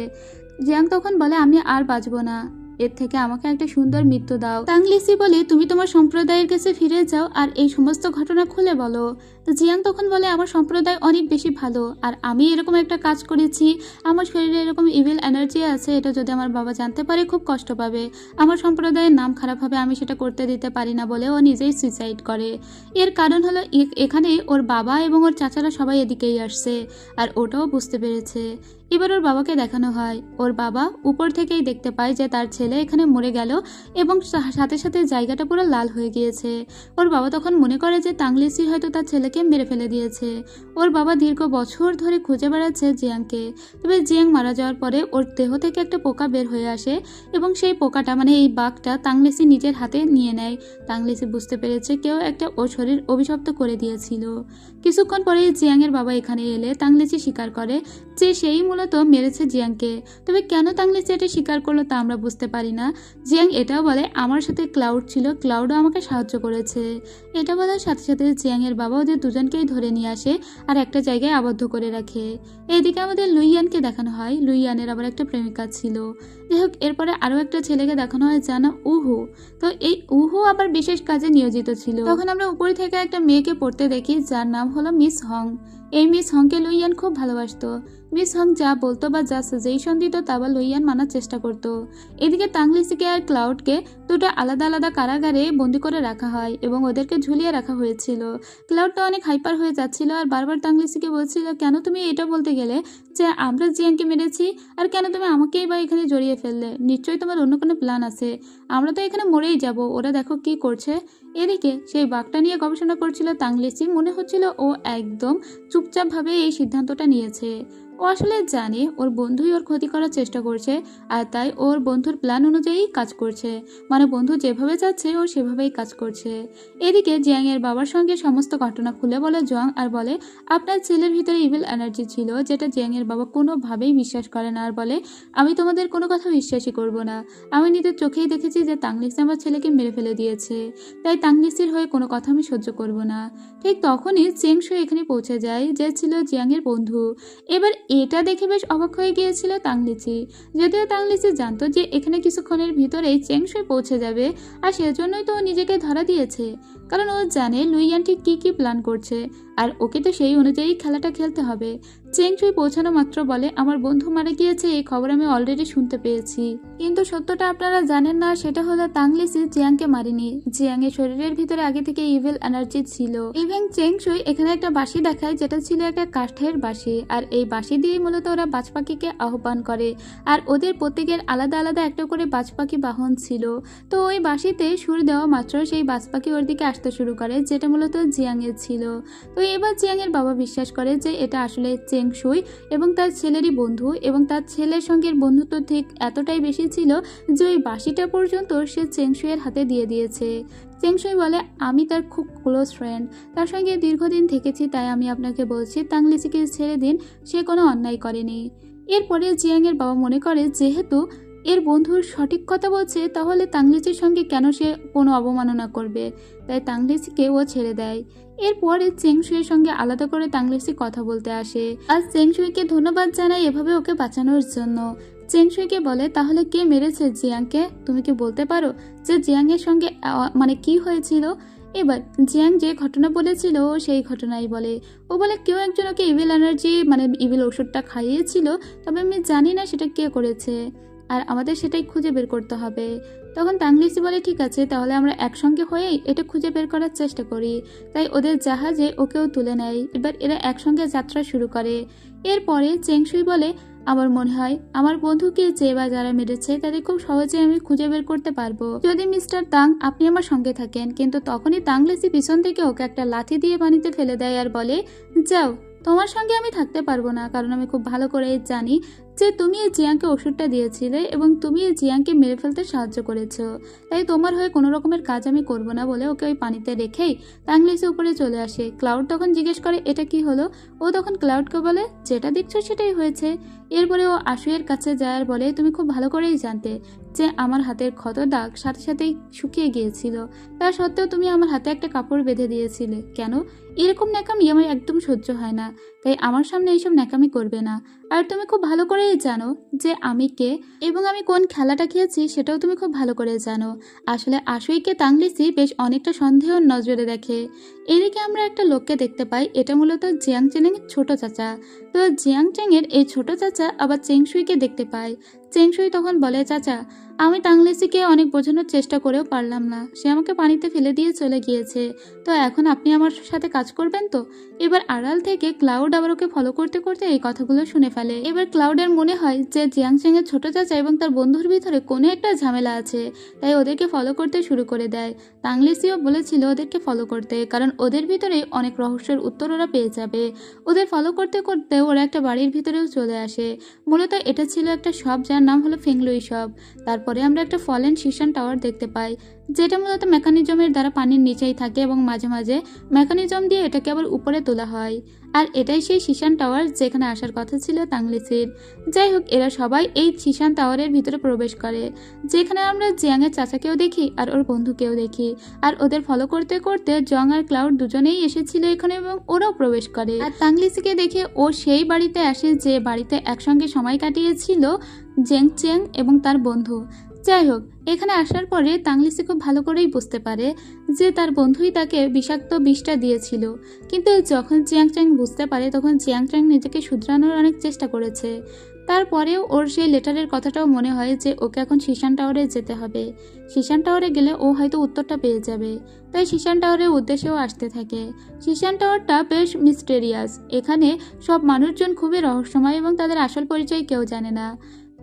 জিয়াং তখন বলে, আমি আর বাঁচবো না, এর থেকে আমাকে একটা সুন্দর মৃত্যু দাও। তাংলিসি বলে, তুমি তোমার সম্প্রদায়ের কাছে ফিরে যাও আর এই সমস্ত ঘটনা খুলে বলো। তো জিয়াং তখন বলে, আমার সম্প্রদায় অনেক বেশি ভালো, আর আমি এরকম একটা কাজ করেছি, আমার শরীরে এরকম ইভিল এনার্জি আছে, এটা যদি আমার বাবা জানতে পারে খুব কষ্ট পাবে, আমার সম্প্রদায়ের নাম খারাপ হবে, আমি সেটা করতে দিতে পারি না বলে ও নিজেই সুইসাইড করে। এর কারণ হলো এখানে ওর বাবা এবং ওর চাচারা সবাই এদিকেই আসছে, আর ওটাও বুঝতে পেরেছে। এবার ওর বাবাকে দেখানো হয়, ওর বাবা উপর থেকেই দেখতে পায় যে তার ছেলে এখানে মরে গেল এবং সাথে সাথে জায়গাটা পুরো লাল হয়ে গিয়েছে। ওর বাবা তখন মনে করে যে তাংলিসি হয়তো তার ছেলেকে মেরে ফেলে দিয়েছে। ওর বাবা দীর্ঘ বছর ধরে খুঁজে বেড়াচ্ছে জিয়াংকে। তবে জিয়াং মারা যাওয়ার পরে ওর দেহ থেকে একটা পোকা বের হয়ে আসে এবং সেই পোকাটা মানে এই বাঘটা তাংলিসি নিজের হাতে নিয়ে নেয়। তাংলিসি বুঝতে পেরেছে কেউ একটা ওর শরীর অভিশপ্ত করে দিয়েছিল। কিছুক্ষণ পরে জিয়াংয়ের বাবা এখানে এলে তাংলিসি স্বীকার করে যে সেই মূলত মেরেছে জিয়াংকে। তবে কেন তাংলিসি এটা স্বীকার করলো তা আমরা বুঝতে পারি না। জিয়াং এটাও বলে, আমার সাথে ক্লাউড ছিল, ক্লাউডও আমাকে সাহায্য করেছে। এটা বলার সাথে সাথে জিয়াংয়ের বাবা ওদের দুজনকেই ধরে নিয়ে আসে আর একটা জায়গায় আবদ্ধ করে রাখে। এইদিকে আমাদের লুইয়ানকে দেখানো হয়, লুইয়ানের আবার একটা প্রেমিকা ছিল। যাই হোক, এরপরে আরও একটা ছেলেকে দেখানো হয় যার নাম উহু। তো এই উহু আবার বিশেষ কাজে নিয়োজিত ছিল। তখন আমরা উপরে থেকে একটা মেয়েকে পড়তে দেখি যার নাম হলো মিস হং। এই মিস হংকে লুইয়ান খুব ভালোবাসতো। মিস হং যা বলতো বা যা সাজেশন দিত তা বা লুইয়ান মানার চেষ্টা করত। এদিকে তাংলিসিকে আর ক্লাউডকে দুটো আলাদা আলাদা কারাগারে বন্দি করে রাখা হয় এবং ওদেরকে ঝুলিয়ে রাখা হয়েছিল। ক্লাউডটা অনেক হাইপার হয়ে যাচ্ছিল আর বারবার তাংলিসিকে বলছিল, কেন তুমি এটা বলতে গেলে যে আমরা জিয়ানকে মেরেছি, আর কেন তুমি আমাকেই বা এখানে জড়িয়ে ফেললে? নিশ্চয়ই তোমার অন্য কোনো প্ল্যান আছে। আমরা তো এখানে মরেই যাব, ওরা দেখো কি করছে। এদিকে সেই বাঘটা নিয়ে গবেষণা করছিল তাংলিসি। মনে হচ্ছিল ও একদম চুপচাপভাবে এই সিদ্ধান্তটা নিয়েছে। ও আসলে জানে ওর বন্ধুই ওর ক্ষতি করার চেষ্টা করছে, আর তাই ওর বন্ধুর প্ল্যান অনুযায়ী কাজ করছে। মানে বন্ধু যেভাবে চাচ্ছে ও সেভাবেই কাজ করছে। এদিকে জিয়াং এর বাবার সঙ্গে সমস্ত ঘটনা খুলে বলে জোয়াং, আর বলে আপনার ছেলের ভিতরে ইভিল এনার্জি ছিল যেটা জিয়াং এর বাবা কোনোভাবেই বিশ্বাস করে না, আর বলে আমি তোমাদের কোনো কথা বিশ্বাসই করব না। আমি নিজের চোখেই দেখেছি যে তাংলিসি আমার ছেলেকে মেরে ফেলে দিয়েছে, তাই তাংলিসির হয়ে কোনো কথা আমি সহ্য করব না। ঠিক তখনই চেংশু এখানে পৌঁছে যায়, যে ছিল জিয়াং এর বন্ধু। এবার এটা দেখে বেশ অবাক হয়ে গিয়েছিল তাংলিসি। যদিও তাংলিসি জানতো যে এখানে কিছুক্ষণের ভিতরেই চেংশুই পৌঁছে যাবে, আর সেজন্যই তো ও নিজেকে ধরা দিয়েছে, কারণ ও জানে লুইয়ান ঠিক কী কী প্ল্যান করছে, আর ওকে তো সেই অনুযায়ী খেলাটা খেলতে হবে। চেংশুই পৌঁছানো মাত্র বলে, আমার বন্ধু মারা গিয়েছে এই খবর আমি অলরেডি শুনতে পেয়েছি, কিন্তু সত্যটা আপনারা জানেন না, সেটা হলো তাংলিসি জিয়াংকে মারেনি। জিয়াংয়ের শরীরের ভিতরে আগে থেকে ইভিল এনার্জি ছিল। ইভেন চেংশুই এখানে একটা বাঁশি দেখায়, যেটা ছিল একটা কাঠের বাঁশি, আর এই বাঁশি দিয়ে মূলত ওরা বাজ পাখিকে আহ্বান করে, আর ওদের প্রত্যেকের আলাদা আলাদা একটা করে বাজ পাখি বাহন ছিল। তো ওই বাঁশিতে সুর দেওয়া মাত্র সেই বাজ পাখি ওর দিকে আসতে শুরু করে, যেটা মূলত জিয়াংয়ের ছিল। তো এবার জিয়াংয়ের বাবা বিশ্বাস করে যে এটা আসলে চেংশুই এবং তার ছেলেরই বন্ধু, এবং তার ছেলের সঙ্গে বন্ধুত্ব ঠিক এতটাই বেশি ছিল যে ওই বাঁশিটা পর্যন্ত সে চেংশুইয়ের হাতে দিয়ে দিয়েছে। চেংশুই বলে, আমি তার খুব ক্লোজ ফ্রেন্ড, তার সঙ্গে দীর্ঘদিন থেকেছি, তাই আমি আপনাকে বলছি তাংলিসিকে ছেড়ে দিন, সে কোনো অন্যায় করেনি। এরপরে জিয়াংয়ের বাবা মনে করে যেহেতু এর বন্ধুর সঠিক কথা বলছে, তাহলে তাংলিসির সঙ্গে কেন সে কোনো অবমাননা করবে, তাই তাংলিসিকে ও ছেড়ে দেয়। এরপরে চেংশুইয়ের সঙ্গে আলাদা করে তাংলিসি কথা বলতে আসে, আর চেংশুইকে ধন্যবাদ জানায় এভাবে ওকে বাঁচানোর জন্য। চেংশুইকে বলে, তাহলে কে মেরেছে জিয়াংকে? তুমি কি বলতে পারো যে জিয়াংয়ের সঙ্গে মানে কি হয়েছিল? এবার জিয়াং যে ঘটনা বলেছিল ও সেই ঘটনাই বলে। ও বলে কেউ একজন ওকে ইভিল এনার্জি মানে ইভিল ওষুধটা খাইয়েছিল, তবে আমি জানি না সেটা কে করেছে, আর আমাদের সেটাই খুঁজে বের করতে হবে। তখন তাংলিসি বলে, ঠিক আছে, তাহলে আমরা একসঙ্গে হয়েই এটা খুঁজে বের করার চেষ্টা করি। তাই ওদের জাহাজে ওকেও তুলে নেয়। এবার এরা একসঙ্গে যাত্রা শুরু করে। এরপরে চেংশুই বলে, আমার মনে হয় আমার বন্ধুকে যে বা যারা মেরেছে তাদের খুব সহজে আমি খুঁজে বের করতে পারবো, যদি মিস্টার তাং আপনি আমার সঙ্গে থাকেন। কিন্তু তখনই তাংলিসি পিছন থেকে ওকে একটা লাথি দিয়ে পানিতে ফেলে দেয় আর বলে, যাও, তোমার সঙ্গে আমি থাকতে পারবো না, কারণ আমি খুব ভালো করে জানি যে তুমি এই জিয়াংকে ওষুধটা দিয়েছিলে এবং তুমি এই জিয়াংকে মেরে ফেলতে সাহায্য করেছো, তাই তোমার হয়ে কোনো রকমের কাজ আমি করবো না বলে ওকে ওই পানিতে রেখেই তাংলিসি উপরে চলে আসে। ক্লাউড তখন জিজ্ঞেস করে এটা কি হলো? ও তখন ক্লাউডকে বলে, যেটা দেখছো সেটাই হয়েছে। এরপরে ও আশুয়ের কাছে যায় আর বলে, তুমি খুব ভালো করেই জানতে যে আমার হাতের ক্ষত দাগ সাথে সাথেই শুকিয়ে গিয়েছিল, তা সত্ত্বেও তুমি আমার হাতে একটা কাপড় বেঁধে দিয়েছিলে কেন? এরকম ন্যাকামি আমার একদম সহ্য হয় না, তাই আমার সামনে এইসব ন্যাকামি করবে না। আর তুমি খুব ভালো করেই জানো যে আমি কে এবং আমি কোন খেলাটা খেয়েছি, সেটাও তুমি খুব ভালো করে জানো। আসলে আশুইকে তাংলিসি বেশ অনেকটা সন্দেহের নজরে দেখে। এদিকে আমরা একটা লোককে দেখতে পাই, এটা মূলত জিয়াং চেনের ছোট চাচা। তো জিয়াং চেংয়ের এই ছোট চাচা আবার চেংশুইকে দেখতে পায়। চেংশুই তখন বলে, চাচা, আমি তাংলিসিকে অনেক বোঝানোর চেষ্টা করেও পারলাম না, সে আমাকে পানিতে ফেলে দিয়ে চলে গিয়েছে, তো এখন আপনি আমার সাথে কাজ করবেন তো? এবার আড়াল থেকে ক্লাউড আবার ওকে ফলো করতে করতে এই কথাগুলো শুনে ফেলে। এবার ক্লাউডের মনে হয় যে জিয়াং চেংয়ের ছোট চাচা এবং তার বন্ধুর ভিতরে কোনো একটা ঝামেলা আছে, তাই ওদেরকে ফলো করতে শুরু করে দেয়। তাংলিসিও বলেছিল ওদেরকে ফলো করতে, কারণ ওদের ভিতরে অনেক রহস্যের উত্তর ওরা পেয়ে যাবে। ওদের ফলো করতে করতে ওরা একটা বাড়ির ভিতরেও চলে আসে। মূলত এটা ছিল একটা শপ, যার নাম হলো ফেংলুই শপ। তারপরে আমরা একটা ফলেন শিশান টাওয়ার দেখতে পাই, যেটা মূলত মেকানিজমের দ্বারা পানির নিচেই থাকে এবং মাঝে মাঝে মেকানিজম দিয়ে এটাকে আবার উপরে তোলা হয়। আর এটাই সেই শিশান টাওয়ার যেখানে আসার কথা ছিল তাংলিসির। যাই হোক, এরা সবাই এই শিশান টাওয়ারের ভিতরে প্রবেশ করে, যেখানে আমরা জিয়াংয়ের চাচাকেও দেখি আর ওর বন্ধুকেও দেখি। আর ওদের ফলো করতে করতে জং আর ক্লাউড দুজনেই এসেছিল এখানে এবং ওরাও প্রবেশ করে। আর তাংলিসিকে দেখে ও সেই বাড়িতে আসে যে বাড়িতে একসঙ্গে সময় কাটিয়েছিল জেং চেং এবং তার বন্ধু। যাই হোক, এখানে আসার পরে তাংলিসি খুব ভালো করেই বুঝতে পারে যে তার বন্ধুই তাকে বিষাক্ত বিষটা দিয়েছিল। কিন্তু যখন চিয়াং চ্যাং বুঝতে পারে তখন চিয়াং চ্যাং নিজেকে শুধরানোর অনেক চেষ্টা করেছে। তারপরেও ওর সেই লেটারের কথাটাও মনে হয় যে ওকে এখন শিশান টাওয়ারে যেতে হবে। শিশান টাওয়ারে গেলে ও হয়তো উত্তরটা পেয়ে যাবে, তাই শিশান টাওয়ারের উদ্দেশ্যেও আসতে থাকে। শিশান টাওয়ারটা বেশ মিস্টেরিয়াস। এখানে সব মানুষজন খুবই রহস্যময় এবং তাদের আসল পরিচয় কেউ জানে না।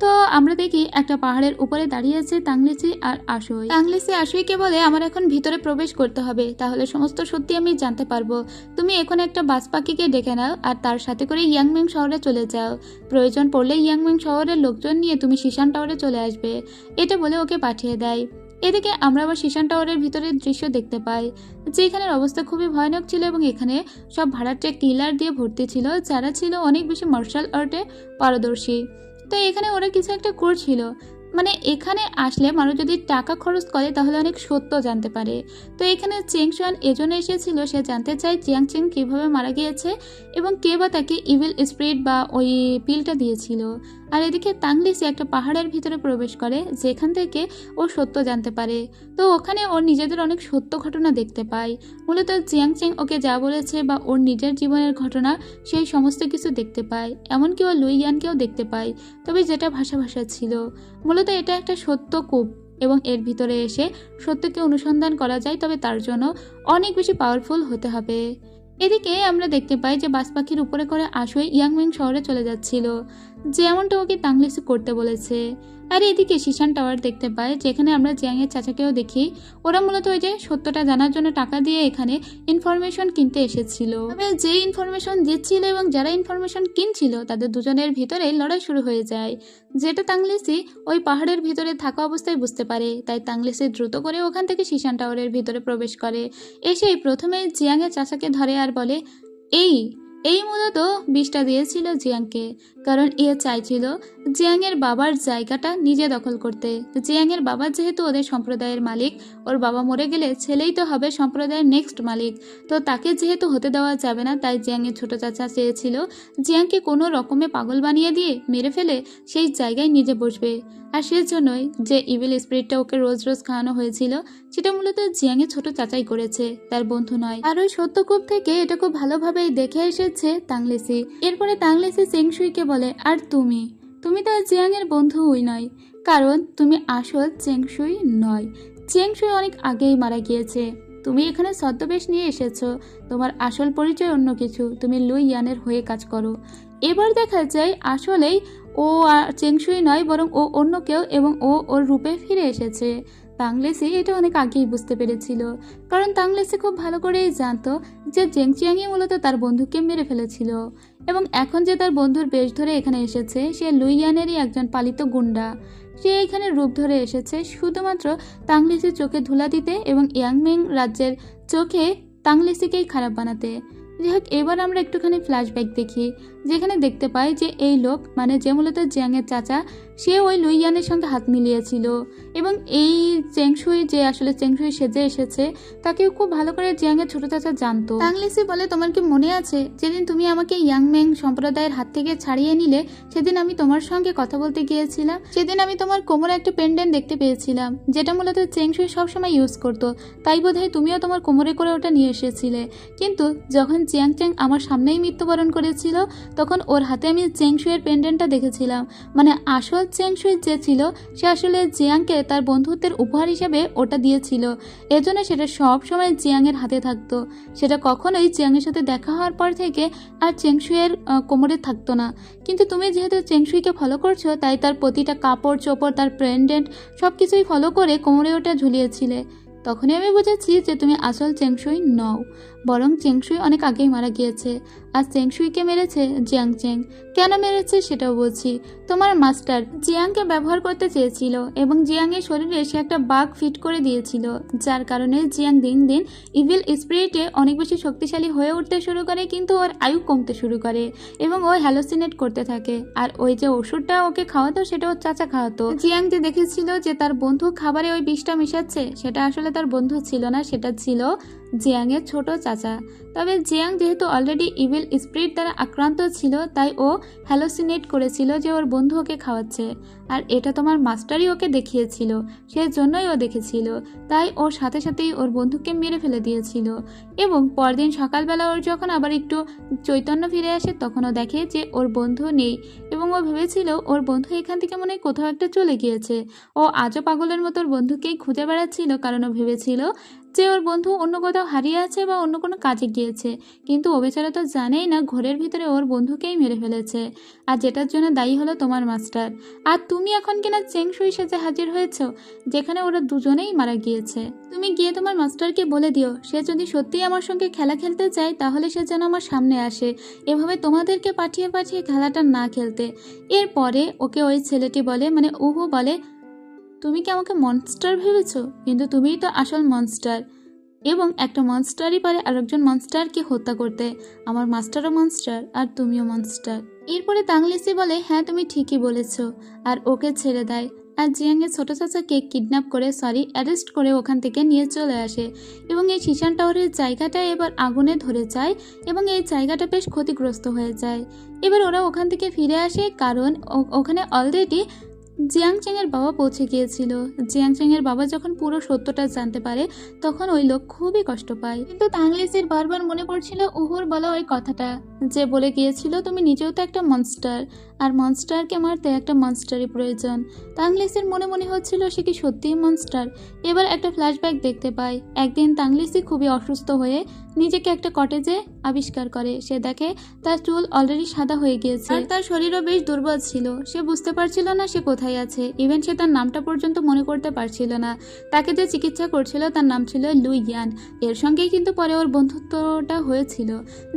তো আমরা দেখি একটা পাহাড়ের উপরে দাঁড়িয়ে আছে তাংলিসি আর আশুই। তাংলিসি আশুইকে বলে, আমার এখন ভিতরে প্রবেশ করতে হবে, তাহলে সমস্ত সত্যি আমি জানতে পারবো। তুমি এখন একটা বাজ পাখিকে ডেকে নাও আর তার সাথে করে ইয়াংমিং শহরে চলে যাও। প্রয়োজন পড়লে ইয়াংমিং শহরের লোকজন নিয়ে তুমি শিশান টাওয়ারে চলে আসবে। এটা বলে ওকে পাঠিয়ে দেয়। এদিকে আমরা আবার শিশান টাওয়ারের ভিতরের দৃশ্য দেখতে পাই যে এখানের অবস্থা খুবই ভয়ানক ছিল এবং এখানে সব ভাড়াটে কিলার দিয়ে ভর্তি ছিল, যারা ছিল অনেক বেশি মার্শাল আর্টে পারদর্শী। তো এখানে ওরা কিছু একটা করছিল, মানে এখানে আসলে মানুষ যদি টাকা খরচ করে তাহলে অনেক সত্য জানতে পারে। তো এখানে চেং শুয়ান এজন্য এসেছিল, সে জানতে চায় চিয়াং চেং কীভাবে মারা গিয়েছে এবং কে বা তাকে ইভিল স্পিরিট বা ওই পিলটা দিয়েছিল। আর এদিকে তাংলিসি একটা পাহাড়ের ভিতরে প্রবেশ করে যেখান থেকে ও সত্য জানতে পারে। তো ওখানে ওর নিজেদের অনেক সত্য ঘটনা দেখতে পায়। মূলত চিয়াং চেং ওকে যা বলেছে বা ওর নিজের জীবনের ঘটনা সেই সমস্ত কিছু দেখতে পায়। এমনকি ও লুই ইয়ানকেও দেখতে পায়, তবে যেটা ভাষা ভাষা ছিল। মূলত এটা একটা সত্য কূপ এবং এর ভিতরে এসে সত্যকে অনুসন্ধান করা যায়, তবে তার জন্য অনেক বেশি পাওয়ারফুল হতে হবে। এদিকে আমরা দেখতে পাই যে বাজ পাখির উপরে করে আশুই ইয়াংমিং শহরে চলে যাচ্ছিল, যেমনটা ওকে তাংলিসি করতে বলেছে। আর এদিকে শিশান টাওয়ার দেখতে পাই যেখানে আমরা জিয়াংয়ের চাচাকেও দেখি। ওরা মূলত ওই যে সত্যটা জানার জন্য টাকা দিয়ে এখানে ইনফরমেশন কিনতে এসেছিল। তবে যে ইনফরমেশন দিচ্ছিল এবং যারা ইনফরমেশন কিনছিল তাদের দুজনের ভিতরে লড়াই শুরু হয়ে যায়, যেটা তাংলিসি ওই পাহাড়ের ভিতরে থাকা অবস্থায় বুঝতে পারে। তাই তাংলিসি দ্রুত করে ওখান থেকে শিশান টাওয়ারের ভিতরে প্রবেশ করে। এসেই প্রথমে জিয়াংয়ের চাচাকে ধরে আর বলে, এই মূলত বিষটা দিয়েছিল জিয়াংকে, কারণ এ চাইছিল জিয়াংয়ের বাবার জায়গাটা নিজে দখল করতে। জিয়াংয়ের বাবা যেহেতু ওদের সম্প্রদায়ের মালিক, ওর বাবা মরে গেলে ছেলেই তো হবে সম্প্রদায়ের নেক্সট মালিক, তো তাকে যেহেতু হতে দেওয়া যাবে না, তাই জিয়াংয়ের ছোট চাচা চেয়েছিল জিয়াংকে কোনো রকমে পাগল বানিয়ে দিয়ে মেরে ফেলে সেই জায়গায় নিজে বসবে। আর সেজন্যই যে ইভিল স্পিরিটটা ওকে রোজ রোজ খাওয়ানো হয়েছিল সেটা মূলত জিয়াংয়ের ছোট চাচাই করেছে, তার বন্ধু নয়। আর ওই সত্যকূপ থেকে এটা খুব ভালোভাবেই দেখে এসেছে তাংলিসি। এরপরে তাংলিসি চেংশুইকে বলে, আর তুমি তো জিয়াংয়ের বন্ধুই নয়, কারণ তুমি আসল চেংশুই নয়। চেংশুই অনেক আগেই মারা গিয়েছে। তুমি এখানে ছদ্মবেশ নিয়ে এসেছো, তোমার আসল পরিচয় অন্য কিছু, তুমি লুই ইয়ানের হয়ে কাজ করো। এবার দেখা যায় আসলেই ও চেংশুই নয়, বরং ও অন্য কেউ এবং ও ওর রূপে ফিরে এসেছে। তাংলিসি এটা অনেক আগেই বুঝতে পেরেছিল, কারণ তাংলিসি খুব ভালো করেই জানতো যে জেংচিয়াংই মূলত তার বন্ধুকে মেরে ফেলেছিল এবং এখন যে তার বন্ধুর বেশ ধরে এখানে এসেছে সে লুই ইয়ানেরই একজন পালিত গুন্ডা। সে এখানে রূপ ধরে এসেছে শুধুমাত্র তাংলিসির চোখে ধুলা দিতে এবং ইয়াংমিং রাজ্যের চোখে তাংলিসিকেই খারাপ বানাতে। যাই হোক, এবার আমরা একটুখানি ফ্ল্যাশব্যাক দেখি, যেখানে দেখতে পাই যে এই লোক মানে যে মূলত জিয়াংয়ের চাচা, সে ওই লুই ইয়ানের সঙ্গে হাত মিলিয়েছিল এবং এই চেংশুই যে আসলে চেংশুই সেজে এসেছে তাকেও খুব ভালো করে জিয়াংয়ের ছোট চাচা জানতো। তাংলিসি বলে, তোমার কি মনে আছে যেদিন তুমি আমাকে ইয়াংমেং সম্প্রদায়ের হাত থেকে ছাড়িয়ে নিলে, সেদিন আমি তোমার সঙ্গে কথা বলতে গিয়েছিলাম, সেদিন আমি তোমার কোমরে একটা পেন্ডেন্ট দেখতে পেয়েছিলাম যেটা মূলত চেংশুই সবসময় ইউজ করতো, তাই বোধহয় তুমিও তোমার কোমরে করে ওটা নিয়ে এসেছিলে। কিন্তু যখন জিয়াং চ্যাং আমার সামনেই মৃত্যুবরণ করেছিল তখন ওর হাতে আমি চেংশুইয়ের পেন্ডেন্টটা দেখেছিলাম। মানে আসল চেংশুই যে ছিল সে আসলে জিয়াংকে তার বন্ধুত্বের উপহার হিসেবে ওটা দিয়েছিল, এজন্য সেটা সব সময় জিয়াংয়ের হাতে থাকতো। সেটা কখনোই জিয়াংয়ের সাথে দেখা হওয়ার পর থেকে আর চেংশুইয়ের কোমরে থাকতো না। কিন্তু তুমি যেহেতু চেংশুইকে ফলো করছো, তাই তার প্রতিটা কাপড় চোপড়, তার পেন্ডেন্ট সব কিছুই ফলো করে কোমরে ওটা ঝুলিয়েছিলে। তখনই আমি বুঝেছি যে তুমি আসল চেংশুই নও, বরং চেংশুই অনেক আগেই মারা গিয়েছে। আর চেংশুইকে মেরেছে জিয়াং চেং। কেন মেরেছে সেটাও বলছি। তোমার মাস্টার জিয়াংকে ব্যবহার করতে চেয়েছিল এবং জিয়াংয়ের শরীরে সে একটা বাগ ফিট করে দিয়েছিল, যার কারণে জিয়াং দিন দিন ইভিল স্পিরিটে অনেক বেশি শক্তিশালী হয়ে উঠতে শুরু করে, কিন্তু ওর আয়ু কমতে শুরু করে এবং ও হ্যালোসিনেট করতে থাকে। আর ওই যে ওষুধটা ওকে খাওয়াতো সেটা ওর চাচা খাওয়াতো। জিয়াং যে দেখেছিল যে তার বন্ধু খাবারে ওই বিষটা মেশাচ্ছে, সেটা আসলে তার বন্ধু ছিল না, সেটা ছিল জিয়াংয়ের ছোট চাচা। তবে জিয়াং যেহেতু অলরেডি ইভিল স্পিরিট দ্বারা আক্রান্ত ছিল, তাই ও হ্যালোসিনেট করেছিল যে ওর বন্ধু ওকে খাওয়াচ্ছে, আর এটা তোমার মাস্টারই ওকে দেখিয়েছিল, সেজন্যই ও দেখেছিল। তাই ওর সাথে সাথেই ওর বন্ধুকে মেরে ফেলে দিয়েছিল। এবং পরদিন সকালবেলা ওর যখন আবার একটু চৈতন্য ফিরে আসে, তখন ও দেখে যে ওর বন্ধু নেই, এবং ও ভেবেছিল ওর বন্ধু এখান থেকে মনে হয় কোথাও একটা চলে গিয়েছে। ও আজও পাগলের মতো ওর বন্ধুকেই খুঁজে বেড়াচ্ছিল, কারণ ও ভেবেছিল যে ওর বন্ধু অন্য কোথাও হারিয়ে আছে বা অন্য কোনো কাজে গিয়েছে। কিন্তু ও বেচারা তো জানেই না ঘরের ভিতরে ওর বন্ধুকেই মেরে ফেলেছে, আর যেটার জন্য দায়ী হলো তোমার মাস্টার। আর তুমি এখন কিনা চেংশুই সেজে হাজির হয়েছ, যেখানে ওরা দুজনেই মারা গিয়েছে। তুমি গিয়ে তোমার মাস্টারকে বলে দিও, সে যদি সত্যিই আমার সঙ্গে খেলা খেলতে চায় তাহলে সে যেন আমার সামনে আসে, এভাবে তোমাদেরকে পাঠিয়ে পাঠিয়ে খেলাটা না খেলতে। এরপরে ওকে ওই ছেলেটি বলে, মানে উহু বলে, তুমি কি আমাকে মনস্টার ভেবেছো? কিন্তু তুমিই তো আসল মনস্টার, এবং একটা মনস্টারই পারে আরেকজন মনস্টারকে হত্যা করতে। আমার মাস্টারও মনস্টার আর তুমিও মনস্টার। এরপরে তাংলিসি বলে, হ্যাঁ তুমি ঠিকই বলেছ, আর ওকে ছেড়ে দেয়। আর জিয়াংয়ের ছোট চাচাকে কিডন্যাপ করে, অ্যারেস্ট করে ওখান থেকে নিয়ে চলে আসে। এবং এই শিশান টাওয়ারের জায়গাটা এবার আগুনে ধরে যায়, এবং এই জায়গাটা বেশ ক্ষতিগ্রস্ত হয়ে যায়। এবার ওরা ওখান থেকে ফিরে আসে, কারণ ওখানে অলরেডি জিয়াংচেং এর বাবা পৌঁছে গিয়েছিল। জিয়াংচেং এর বাবা যখন পুরো সত্যটা জানতে পারে, তখন ওই লোক খুবই কষ্ট পায়। কিন্তু তাংলিসির বারবার মনে পড়ছিল উহুর বলা ওই কথাটা, যে বলে গিয়েছিল তুমি নিজেও তো একটা মনস্টার, আর মনস্টারকে মারতে একটা মনস্টারই প্রয়োজন। তাংলিসির মনে মনে হচ্ছিল সে কি সত্যিই মনস্টার। এবার একটা ফ্ল্যাশব্যাক দেখতে পায়। একদিন তাংলিসি খুবই অসুস্থ হয়ে নিজেকে একটা কটেজে আবিষ্কার করে। সে দেখে তার চুল অলরেডি সাদা হয়ে গিয়েছে, আর তার শরীরও বেশ দুর্বল ছিল। সে বুঝতে পারছিল না সে কোথায় আছে, ইভেন সে তার নামটা পর্যন্ত মনে করতে পারছিল না। তাকে যে চিকিৎসা করছিল তার নাম ছিল লুই ইয়ান। এর সঙ্গেই কিন্তু পরে ওর বন্ধুত্বটা হয়েছিল।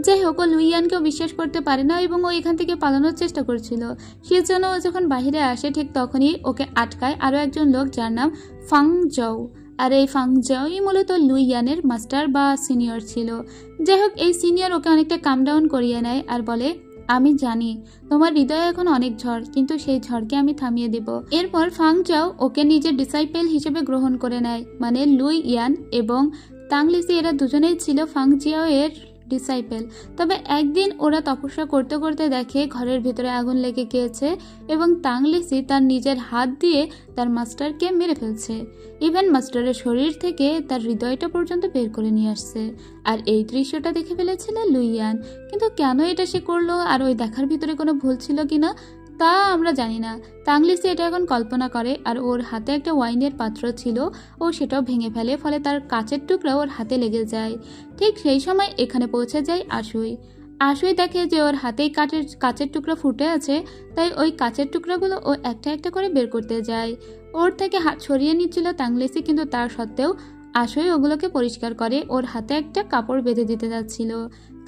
যাই হোক, ও লুই ইয়ানকেও বিশ্বাস করতে পারে না, এবং ও এখান থেকে পালানোর চেষ্টা করছিল। সেজন্য ও যখন বাইরে আসে, ঠিক তখনই ওকে আটকায় আরও একজন লোক, যার নাম ফাং জৌ। আর এই ফাং জৌই মূলত লুই ইয়ানের মাস্টার বা সিনিয়র ছিল। যাই হোক, এই সিনিয়র ওকে অনেকটা কাম ডাউন করিয়ে নেয় আর বলে, আমি জানি তোমার হৃদয়ে এখন অনেক ঝড়, কিন্তু সেই ঝড়কে আমি থামিয়ে দেব। এরপর ফাং জাও ওকে নিজের ডিসাইপেল হিসেবে গ্রহণ করে নেয়, মানে লুই ইয়ান এবং তাংলিসি, এরা দুজনেই ছিল ফাং জিয়াও এর ডিসাইপেল। তবে একদিন ওরা তপস্যা করতে করতে দেখে ঘরের ভিতরে আগুন লেগে গিয়েছে, এবং তাংলিসি তার নিজের হাত দিয়ে তার মাস্টারকে মেরে ফেলছে। ইভেন মাস্টারের শরীর থেকে তার হৃদয়টা পর্যন্ত বের করে নিয়ে আসছে। আর এই দৃশ্যটা দেখে ফেলেছিল লুই ইয়ান। কিন্তু কেন এটা সে করলো, আর ওই দেখার ভিতরে কোনো ভুল ছিল কিনা তা আমরা জানি না। তাংলিসি এটা এখন কল্পনা করে, আর ওর হাতে একটা ওয়াইনের পাত্র ছিল, ও সেটাও ভেঙে ফেলে, ফলে তার কাচের টুকরা ওর হাতে লেগে যায়। ঠিক সেই সময় এখানে পৌঁছে যায় আশুই। আশুই দেখে যে ওর হাতেই কাচের টুকরা ফুটে আছে, তাই ওই কাচের টুকরাগুলো ও একটা একটা করে বের করতে যায়। ওর থেকে হাত সরিয়ে নিচ্ছিল তাংলিসি, কিন্তু তার সত্ত্বেও আশুই ওগুলোকে পরিষ্কার করে ওর হাতে একটা কাপড় বেঁধে দিতে যাচ্ছিল।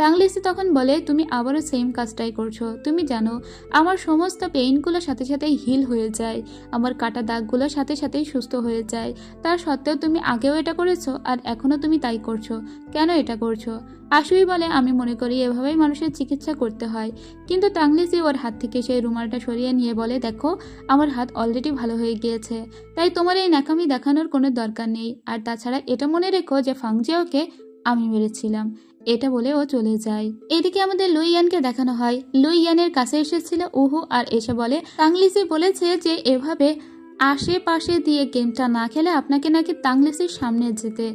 তাংলিসি তখন বলে, তুমি আবারও সেম কাজটাই করছো। তুমি জানো আমার সমস্ত পেইনগুলো সাথে সাথেই হিল হয়ে যায়, আমার কাটা দাগগুলো সাথে সাথেই সুস্থ হয়ে যায়। তার সত্ত্বেও তুমি আগেও এটা করেছো, আর এখনও তুমি তাই করছো। কেন এটা করছো? আশুই বলে, আমি মনে করি এভাবেই মানুষের চিকিৎসা করতে হয়। কিন্তু তাংলিসি ওর হাত থেকে সেই রুমালটা সরিয়ে নিয়ে বলে, দেখো আমার হাত অলরেডি ভালো হয়ে গিয়েছে, তাই তোমার এই ন্যাকামি দেখানোর কোনো দরকার নেই। আর তাছাড়া এটা মনে রেখো যে ফাংজিয়াওকে আমি মেরেছিলাম। এটা বলে ও চলে যায়। এদিকে আমাদের লুই ইয়ানকে দেখানো হয়। লুই ইয়ানের কাছে এসেছিল উহু, আর এসে বলে, তাংলিসি বলেছে যে এভাবে আশেপাশে দিয়ে গেমটা না খেলে আপনাকে নাকি তাংলিসির সামনে যেতে।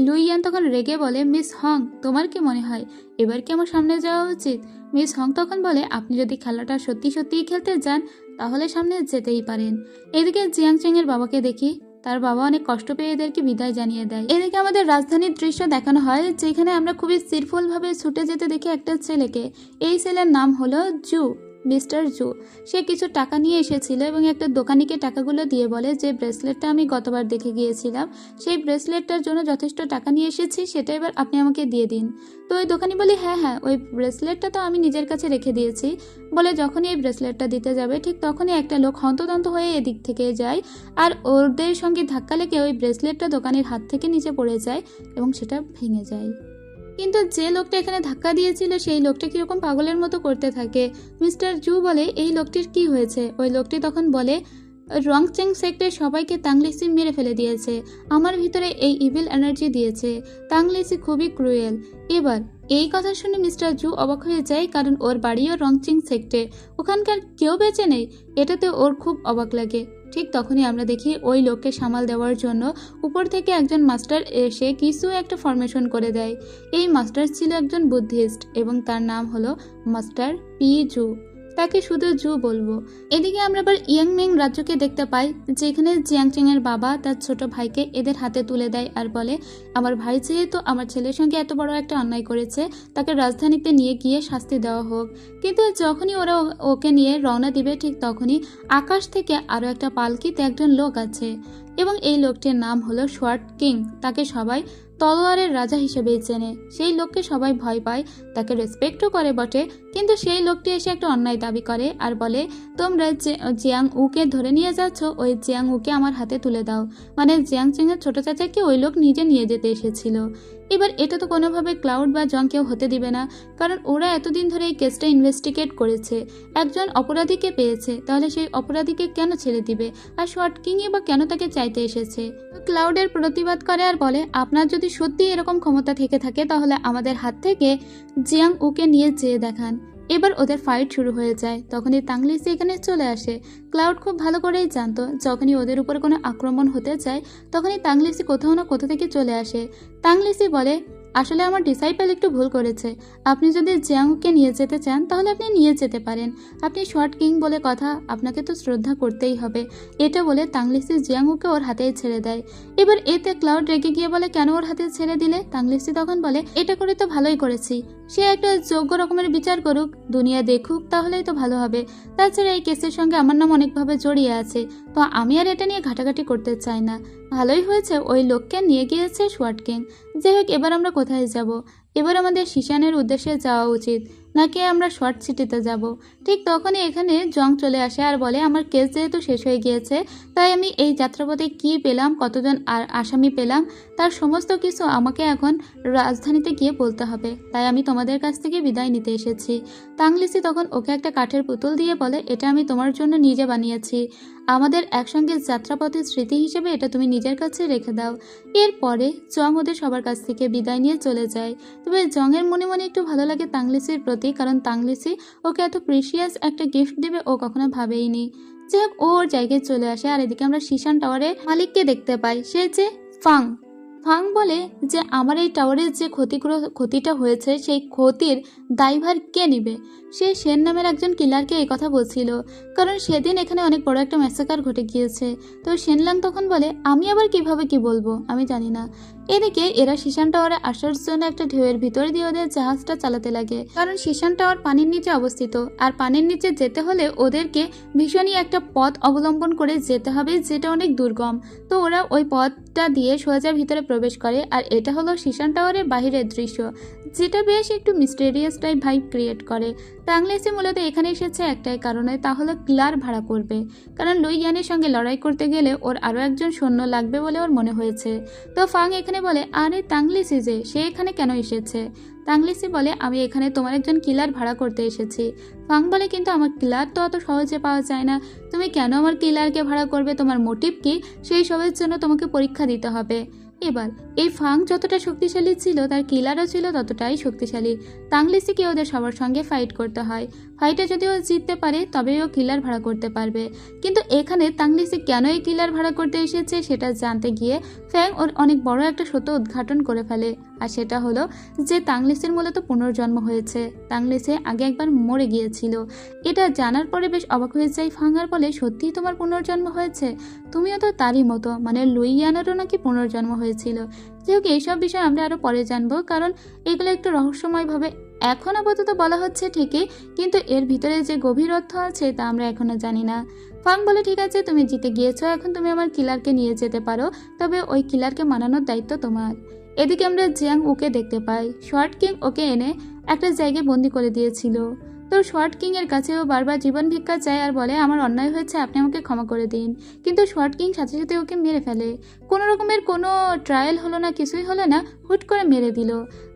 লুই ইয়ান তখন রেগে বলে, মিস হং, তোমার কি মনে হয় এবার কি আমার সামনে যাওয়া উচিত? মিস হং তখন বলে, আপনি যদি খেলাটা সত্যি সত্যিই খেলতে যান তাহলে সামনে যেতেই পারেন। এদিকে জিয়াংচেং এর বাবাকে দেখি, তার বাবা অনেক কষ্ট পেয়ে এদেরকে বিদায় জানিয়ে দেয়। এদিকে আমাদের রাজধানীর দৃশ্য দেখানো হয়, যেখানে আমরা খুবই সিরফুল ভাবে ছুটে যেতে দেখি একটা ছেলেকে। এই ছেলের নাম হলো জু, মিস্টার জু। সে কিছু টাকা নিয়ে এসেছিল এবং একটা দোকানিকে টাকাগুলো দিয়ে বলে, যে ব্রেসলেটটা আমি গতবার দেখে গিয়েছিলাম, সেই ব্রেসলেটটার জন্য যথেষ্ট টাকা নিয়ে এসেছি, সেটা এবার আপনি আমাকে দিয়ে দিন। তো ওই দোকানি বলে, হ্যাঁ হ্যাঁ, ওই ব্রেসলেটটা তো আমি নিজের কাছে রেখে দিয়েছি। বলে যখনই এই ব্রেসলেটটা দিতে যাবে, ঠিক তখনই একটা লোক হন্তদন্ত হয়ে এদিক থেকে যায়, আর ওদের সঙ্গে ধাক্কা লেগে ওই ব্রেসলেটটা দোকানের হাত থেকে নিচে পড়ে যায় এবং সেটা ভেঙে যায়। কিন্তু যে লোকটা এখানে ধাক্কা দিয়েছিল সেই লোকটা কিরকম পাগলের মতো করতে থাকে। মিস্টার জু বলে, এই লোকটির কি হয়েছে? ওই লোকটি তখন বলে, রংচেং সেক্টর সবাইকে তাংলিসি মেরে ফেলে দিয়েছে, আমার ভিতরে এই ইভিল এনার্জি দিয়েছে। তাংলিসি খুবই ক্রুয়েল। এবার এই কথা শুনে মিস্টার জু অবাক হয়ে যায়, কারণ ওর বাড়িও রংচিং সেক্টরে, ওখানকার কেউ বেঁচে নেই। এটাতে ওর খুব অবাক লাগে। ঠিক তখনই আমরা দেখি ওই লোককে সামাল দেওয়ার জন্য উপর থেকে একজন মাস্টার এসে কিছু একটা ফরমেশন করে দেয়। এই মাস্টার ছিল একজন বুদ্ধিস্ট এবং তার নাম হলো মাস্টার পি জু। তাকে শুধু জু বলবো। এদিকে আমরা আবার ইয়াংমিং রাজ্যকে দেখতে পাই, যেখানে জিয়াংচিং এর বাবা তার ছোট ভাইকে এদের হাতে তুলে দেয় আর বলে, আমার ভাই যেহেতু আমার ছেলের সঙ্গে এত বড় একটা অন্যায় করেছে, তাকে রাজধানীতে নিয়ে গিয়ে শাস্তি দেওয়া হোক। কিন্তু যখনই ওরা ওকে নিয়ে রওনা দিবে, ঠিক তখনই আকাশ থেকে আরো একটা পালকিতে একজন লোক আছে এবং এই লোকটির নাম হলো সোয়ার্ড কিং। তাকে সবাই তলোয়ারের রাজা হিসেবেই চেনে। সেই লোককে সবাই ভয় পায়, তাকে রেসপেক্টও করে বটে। কিন্তু সেই লোকটি এসে একটা অন্যায় দাবি করে আর বলে, তোমরা জিয়াং উকে ধরে নিয়ে যাচ্ছ, ওই জিয়াং উকে আমার হাতে তুলে দাও। মানে জিয়াং চিং এর ছোট চাচাকে ওই লোক নিজে নিয়ে যেতে এসেছিল। এবার এটা তো কোনোভাবে ক্লাউড বা জন কেউ হতে দিবে না, কারণ ওরা এতদিন ধরে এই কেসটা ইনভেস্টিগেট করেছে, একজন অপরাধীকে পেয়েছে, তাহলে সেই অপরাধীকে কেন ছেড়ে দিবে? আর শর্ট কিংই বা কেন তাকে চাইতে এসেছে? ক্লাউডের প্রতিবাদ করে আর বলে, আপনার যদি সত্যি এরকম ক্ষমতা থেকে থাকে তাহলে আমাদের হাত থেকে জিয়াং উকে নিয়ে যেয়ে দেখান। এবার ওদের ফাইট শুরু হয়ে যায়। তখনই তাংলিসি এখানে চলে আসে। ক্লাউড খুব ভালো করেই জানতো যখনই ওদের উপর কোনো আক্রমণ হতে চায়, তখনই তাংলিসি কোথাও না কোথা থেকে চলে আসে। তাংলিসি বলে, আসলে আমার ডিসাইপল একটু ভুল করেছে। আপনি যদি জিয়াংকে নিয়ে যেতে চান তাহলে আপনি নিয়ে যেতে পারেন। আপনি শর্ট কিং বলে কথা, আপনাকে তো শ্রদ্ধা করতেই হবে। এটা বলে তাংলিসি জিয়াংকে ওর হাতে ছেড়ে দেয়। এবার এতে ক্লাউড রেগে গিয়ে বলে, কেন ওর হাতে ছেড়ে দিলে? তাংলিসি তখন বলে, এটা করে তো ভালোই করেছি, সে একটা যোগ্য রকমের বিচার করুক, দুনিয়া দেখুক, তাহলেই তো ভালো হবে। তাছাড়া এই কেসের সঙ্গে আমার নাম অনেকভাবে জড়িয়ে আছে, তো আমি আর এটা নিয়ে ঘাটাঘাটি করতে চাই না। ভালোই হয়েছে ওই লোককে নিয়ে গিয়েছে সোয়ার্ড কিং। যাই হোক, এবার আমরা কোথায় যাব? এবার আমাদের শিশানের উদ্দেশ্যে যাওয়া উচিত, নাকি আমরা শর্ট সিটিতে যাব? ঠিক তখনই এখানে জং চলে আসে আর বলে, আমার কেস যেহেতু শেষ হয়ে গিয়েছে, তাই আমি এই যাত্রাপথে কি পেলাম, কতজন আসামি পেলাম, তার সমস্ত কিছু আমাকে এখন রাজধানীতে গিয়ে বলতে হবে। তাই আমি তোমাদের কাছ থেকে বিদায় নিতে এসেছি। তাংলিসি তখন ওকে একটা কাঠের পুতুল দিয়ে বলে, এটা আমি তোমার জন্য নিজে বানিয়েছি, আমাদের একসঙ্গে যাত্রাপথের স্মৃতি হিসেবে এটা তুমি নিজের কাছে রেখে দাও। এরপরে জং ওদের সবার কাছ থেকে বিদায় নিয়ে চলে যায়। তবে জংয়ের মনে মনে একটু ভালো লাগে তাংলিসির প্রতি, কারণ তাংলিসি ওকে এত প্রিশিয়াস একটা গিফট দেবে ও কখনো ভাবেইনি। যাই হোক, ও ওর জায়গায় চলে আসে। আর এদিকে আমরা শিশান টাওয়ারে মালিককে দেখতে পাই, সে যে ফাং। ফাং বলে যে, আমার এই টাওয়ারের যে ক্ষতিটা হয়েছে, সেই ক্ষতির দায়ভার কে নিবে? সে সেন নামের একজন কিলারকে এই কথা বলছিল, কারণ সেদিন এখানে অনেক বড় একটা ম্যাসাকার ঘটে গিয়েছে। তো সেনলাং তখন বলে, আমি আবার কিভাবে কি বলবো, আমি জানি না। এদিকে এরা শিশান টাওয়ারে আসার জন্য একটা ঢেউয়ের ভিতর দিয়ে ওদের জাহাজটা চালাতে লাগে, কারণ শিশান টাওয়ার পানির নিচে অবস্থিত, আর পানির নিচে যেতে হলে ওদেরকে ভীষণই একটা পথ অবলম্বন করে যেতে হবে, যেটা অনেক দুর্গম। তো ওরা ওই পথটা দিয়ে সোজা ভিতরে প্রবেশ করে। আর এটা হলো শিশান টাওয়ারের বাহিরের দৃশ্য, যেটা বেশ একটু মিস্টেরিয়াস টাইপ ভাইব ক্রিয়েট করে। তাংলিসি মূলত এখানে এসেছে একটাই কারণে, তা হলো কিলার ভাড়া করবে, কারণ লুই ইয়ানের সঙ্গে লড়াই করতে গেলে ওর আরও একজন সৈন্য লাগবে বলে ওর মনে হয়েছে। তো ফাং এখানে বলে, আরে তাংলিসি যে, সে এখানে কেন এসেছে? তাংলিসি বলে, আমি এখানে তোমার একজন কিলার ভাড়া করতে এসেছি। ফাং বলে, কিন্তু আমার কিলার তো অত সহজে পাওয়া যায় না, তুমি কেন আমার কিলারকে ভাড়া করবে? তোমার মোটিভ কি? সেই সবের জন্য তোমাকে পরীক্ষা দিতে হবে। এবার এই ফাং যতটা শক্তিশালী ছিল, তার কিলারও ছিল ততটাই শক্তিশালী। তাংলিসিকে ওদের সবার সঙ্গে ফাইট করতে হয়। ফাইটে যদি ও জিততে পারে তবেই ও কিলার ভাড়া করতে পারবে। কিন্তু এখানে তাংলিসি কেন এই কিলার ভাড়া করতে এসেছে সেটা জানতে গিয়ে ফ্যাং ওর অনেক বড় একটা সত্য উদ্ঘাটন করে ফেলে। আর সেটা হলো যে তাংলিসির মূলত পুনর্জন্ম হয়েছে। তাংলিসি আগে একবার মরে গিয়েছিল। এটা জানার পরে বেশ অবাক হয়ে যায় ফাং, আর বলে, সত্যিই তোমার পুনর্জন্ম হয়েছে? তুমিও তো তারই মতো, মানে লুই ইয়ানেরও নাকি পুনর্জন্ম হয়েছিল। যেহেতু এইসব বিষয় আমরা আরো পরে জানবো, কারণ এগুলো একটু রহস্যময়ভাবে এখন আপাতত বলা হচ্ছে ঠিকই, কিন্তু এর ভিতরে যে গভীর অর্থ আছে তা আমরা এখনো জানি না। ফাং বলে, ঠিক আছে, তুমি জিতে গিয়েছো, এখন তুমি আমার কিলারকে নিয়ে যেতে পারো, তবে ওই কিলারকে মানানোর দায়িত্ব তোমার। এদিকে আমরা জিয়াং উকে দেখতে পাই। শর্ট কিং ওকে এনে একটা জায়গায় বন্দি করে দিয়েছিল। তো শর্ট কিং এর কাছেও বারবার জীবন ভিক্ষা চায় আর বলে, আমার অন্যায় হয়েছে, আপনি আমাকে ক্ষমা করে দিন। কিন্তু শর্ট কিং সাথে সাথে ওকে মেরে ফেলে। কোনো রকমের কোনো ট্রায়াল হলো না, কিছুই হলো না, হুট করে মেরে দিল।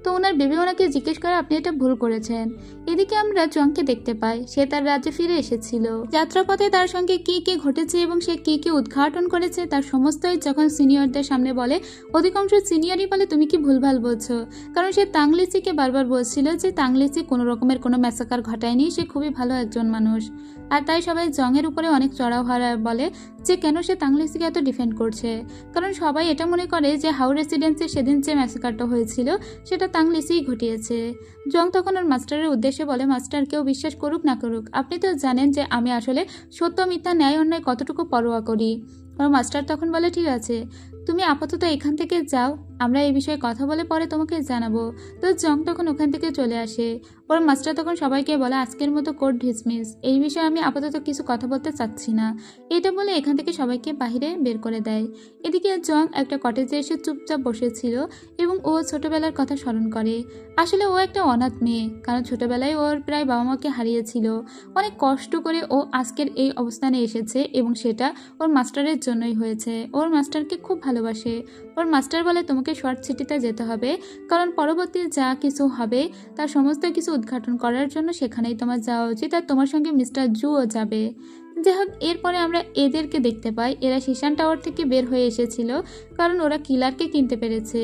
তো ওনার বেবি ওনাকে জিজ্ঞেস করে আপনি এটা ভুল করেছেন। এদিকে আমরা জংকে দেখতে পাই, সে তার রাজ্যে ফিরে এসেছিল। যাত্রাপথে তার সঙ্গে কি কি ঘটেছে এবং সে কি কি উদ্ঘাটন করেছে তার সমস্তই যখন সিনিয়রদের সামনে বলে, অধিকাংশ সিনিয়রই বলে তুমি কি ভুলভাল বলছো, কারণ সে তাং লিসিকে বারবার বলছিল যে তাং লিসি কোনো রকমের কোনো ম্যাসাকার ঘটায়নি, সে খুবই ভালো একজন মানুষ। আর তাই সবাই জংয়ের উপরে অনেক চড়াও হারা বলে যে কেন সে তাং লিসিকে এত ডিফেন্ড করছে, কারণ সবাই এটা মনে করে যে হাউ রেসিডেন্সে সেদিন যে ম্যাসাকারটা হয়েছিল সেটা তাং লিসিই ঘটিয়েছে। জং তখন ওর মাস্টারের উদ্দেশ্যে বলে, মাস্টার কেউ বিশ্বাস করুক না করুক, আপনি তো জানেন যে আমি আসলে সত্য মিথ্যা ন্যায় অন্যায় কতটুকু পরোয়া করি। ওর মাস্টার তখন বলে ঠিক আছে, তুমি আপাতত এখান থেকে যাও, আমরা এই বিষয়ে কথা বলে পরে তোমাকে জানাবো। তো জং তখন ওখান থেকে চলে আসে। ওর মাস্টার তখন সবাইকে বলে আজকের মতো কোর্ট ডিসমিস, এই বিষয়ে আমি আপাতত কিছু কথা বলতে চাচ্ছি না। এটা বলে এখান থেকে সবাইকে বাইরে বের করে দেয়। এদিকে জং একটা কটেজে এসে চুপচাপ বসেছিল এবং ও ছোটবেলার কথা স্মরণ করে। আসলে ও একটা অনাথ মেয়ে, কারণ ছোটবেলায় ওর প্রায় বাবা মাকে হারিয়েছিল। অনেক কষ্ট করে ও আজকের এই অবস্থানে এসেছে এবং সেটা ওর মাস্টারের জন্যই হয়েছে। ওর মাস্টারকে খুব ভালোবাসে। ওর মাস্টার বলে তোমাকে শর্ট সিটিতে যেতে হবে, কারণ পরবর্তী যা কিছু হবে তার সমস্ত কিছু উদ্ঘাটন করার জন্য সেখানেই তোমার যাওয়া উচিত, আর তোমার সঙ্গে মিস্টার জুও যাবে। যাই হোক, এরপরে আমরা এদেরকে দেখতে পাই, এরা শিশান টাওয়ার থেকে বের হয়ে এসেছিল কারণ ওরা কিলারকে কিনতে পেরেছে।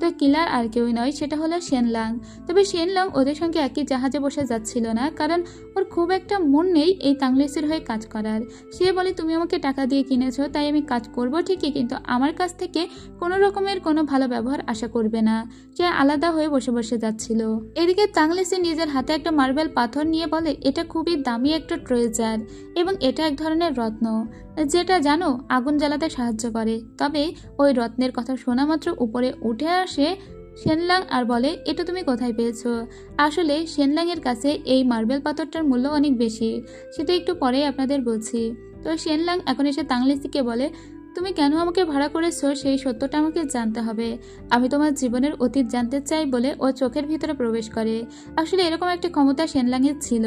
তো কিলার আর কেউই নয়, সেটা হলো শেনলাং। তবে শেনলাং ওদের সঙ্গে একই জাহাজে বসে যাচ্ছিল না, কারণ ওর খুব একটা মন নেই এই তাংলিসির হয়ে কাজ করার। সে বলে তুমি আমাকে টাকা দিয়ে কিনেছো তাই আমি কাজ করব ঠিকই, কিন্তু আমার কাছ থেকে কোনো রকমের কোনো ভালো ব্যবহার আশা করবে না। সে আলাদা হয়ে বসে বসে যাচ্ছিল। এদিকে তাংলিসি নিজের হাতে একটা মার্বেল পাথর নিয়ে বলে এটা খুবই দামি একটা ট্রেজার এবং এটা এক ধরনের রত্ন, যেটা জানো আগুন জ্বালাতে সাহায্য করে। তবে ওই রত্নের কথা শোনা মাত্র উপরে উঠে আসে শেনলাং আর বলে এটা তুমি কোথায় পেয়েছো। আসলে শেনলাং এর কাছে এই মার্বেল পাথরটার মূল্য অনেক বেশি, সেটা একটু পরেই আপনাদের বলছি। তো শেনলাং এখন এসে তাংলিসিকে বলে তুমি কেন আমাকে ভাড়া করেছো সেই সত্যটা আমাকে জানতে হবে, আমি তোমার জীবনের অতীত জানতে চাই বলে ও চোখের ভিতরে প্রবেশ করে। আসলে এরকম একটা ক্ষমতা শেনলাংয়ের ছিল,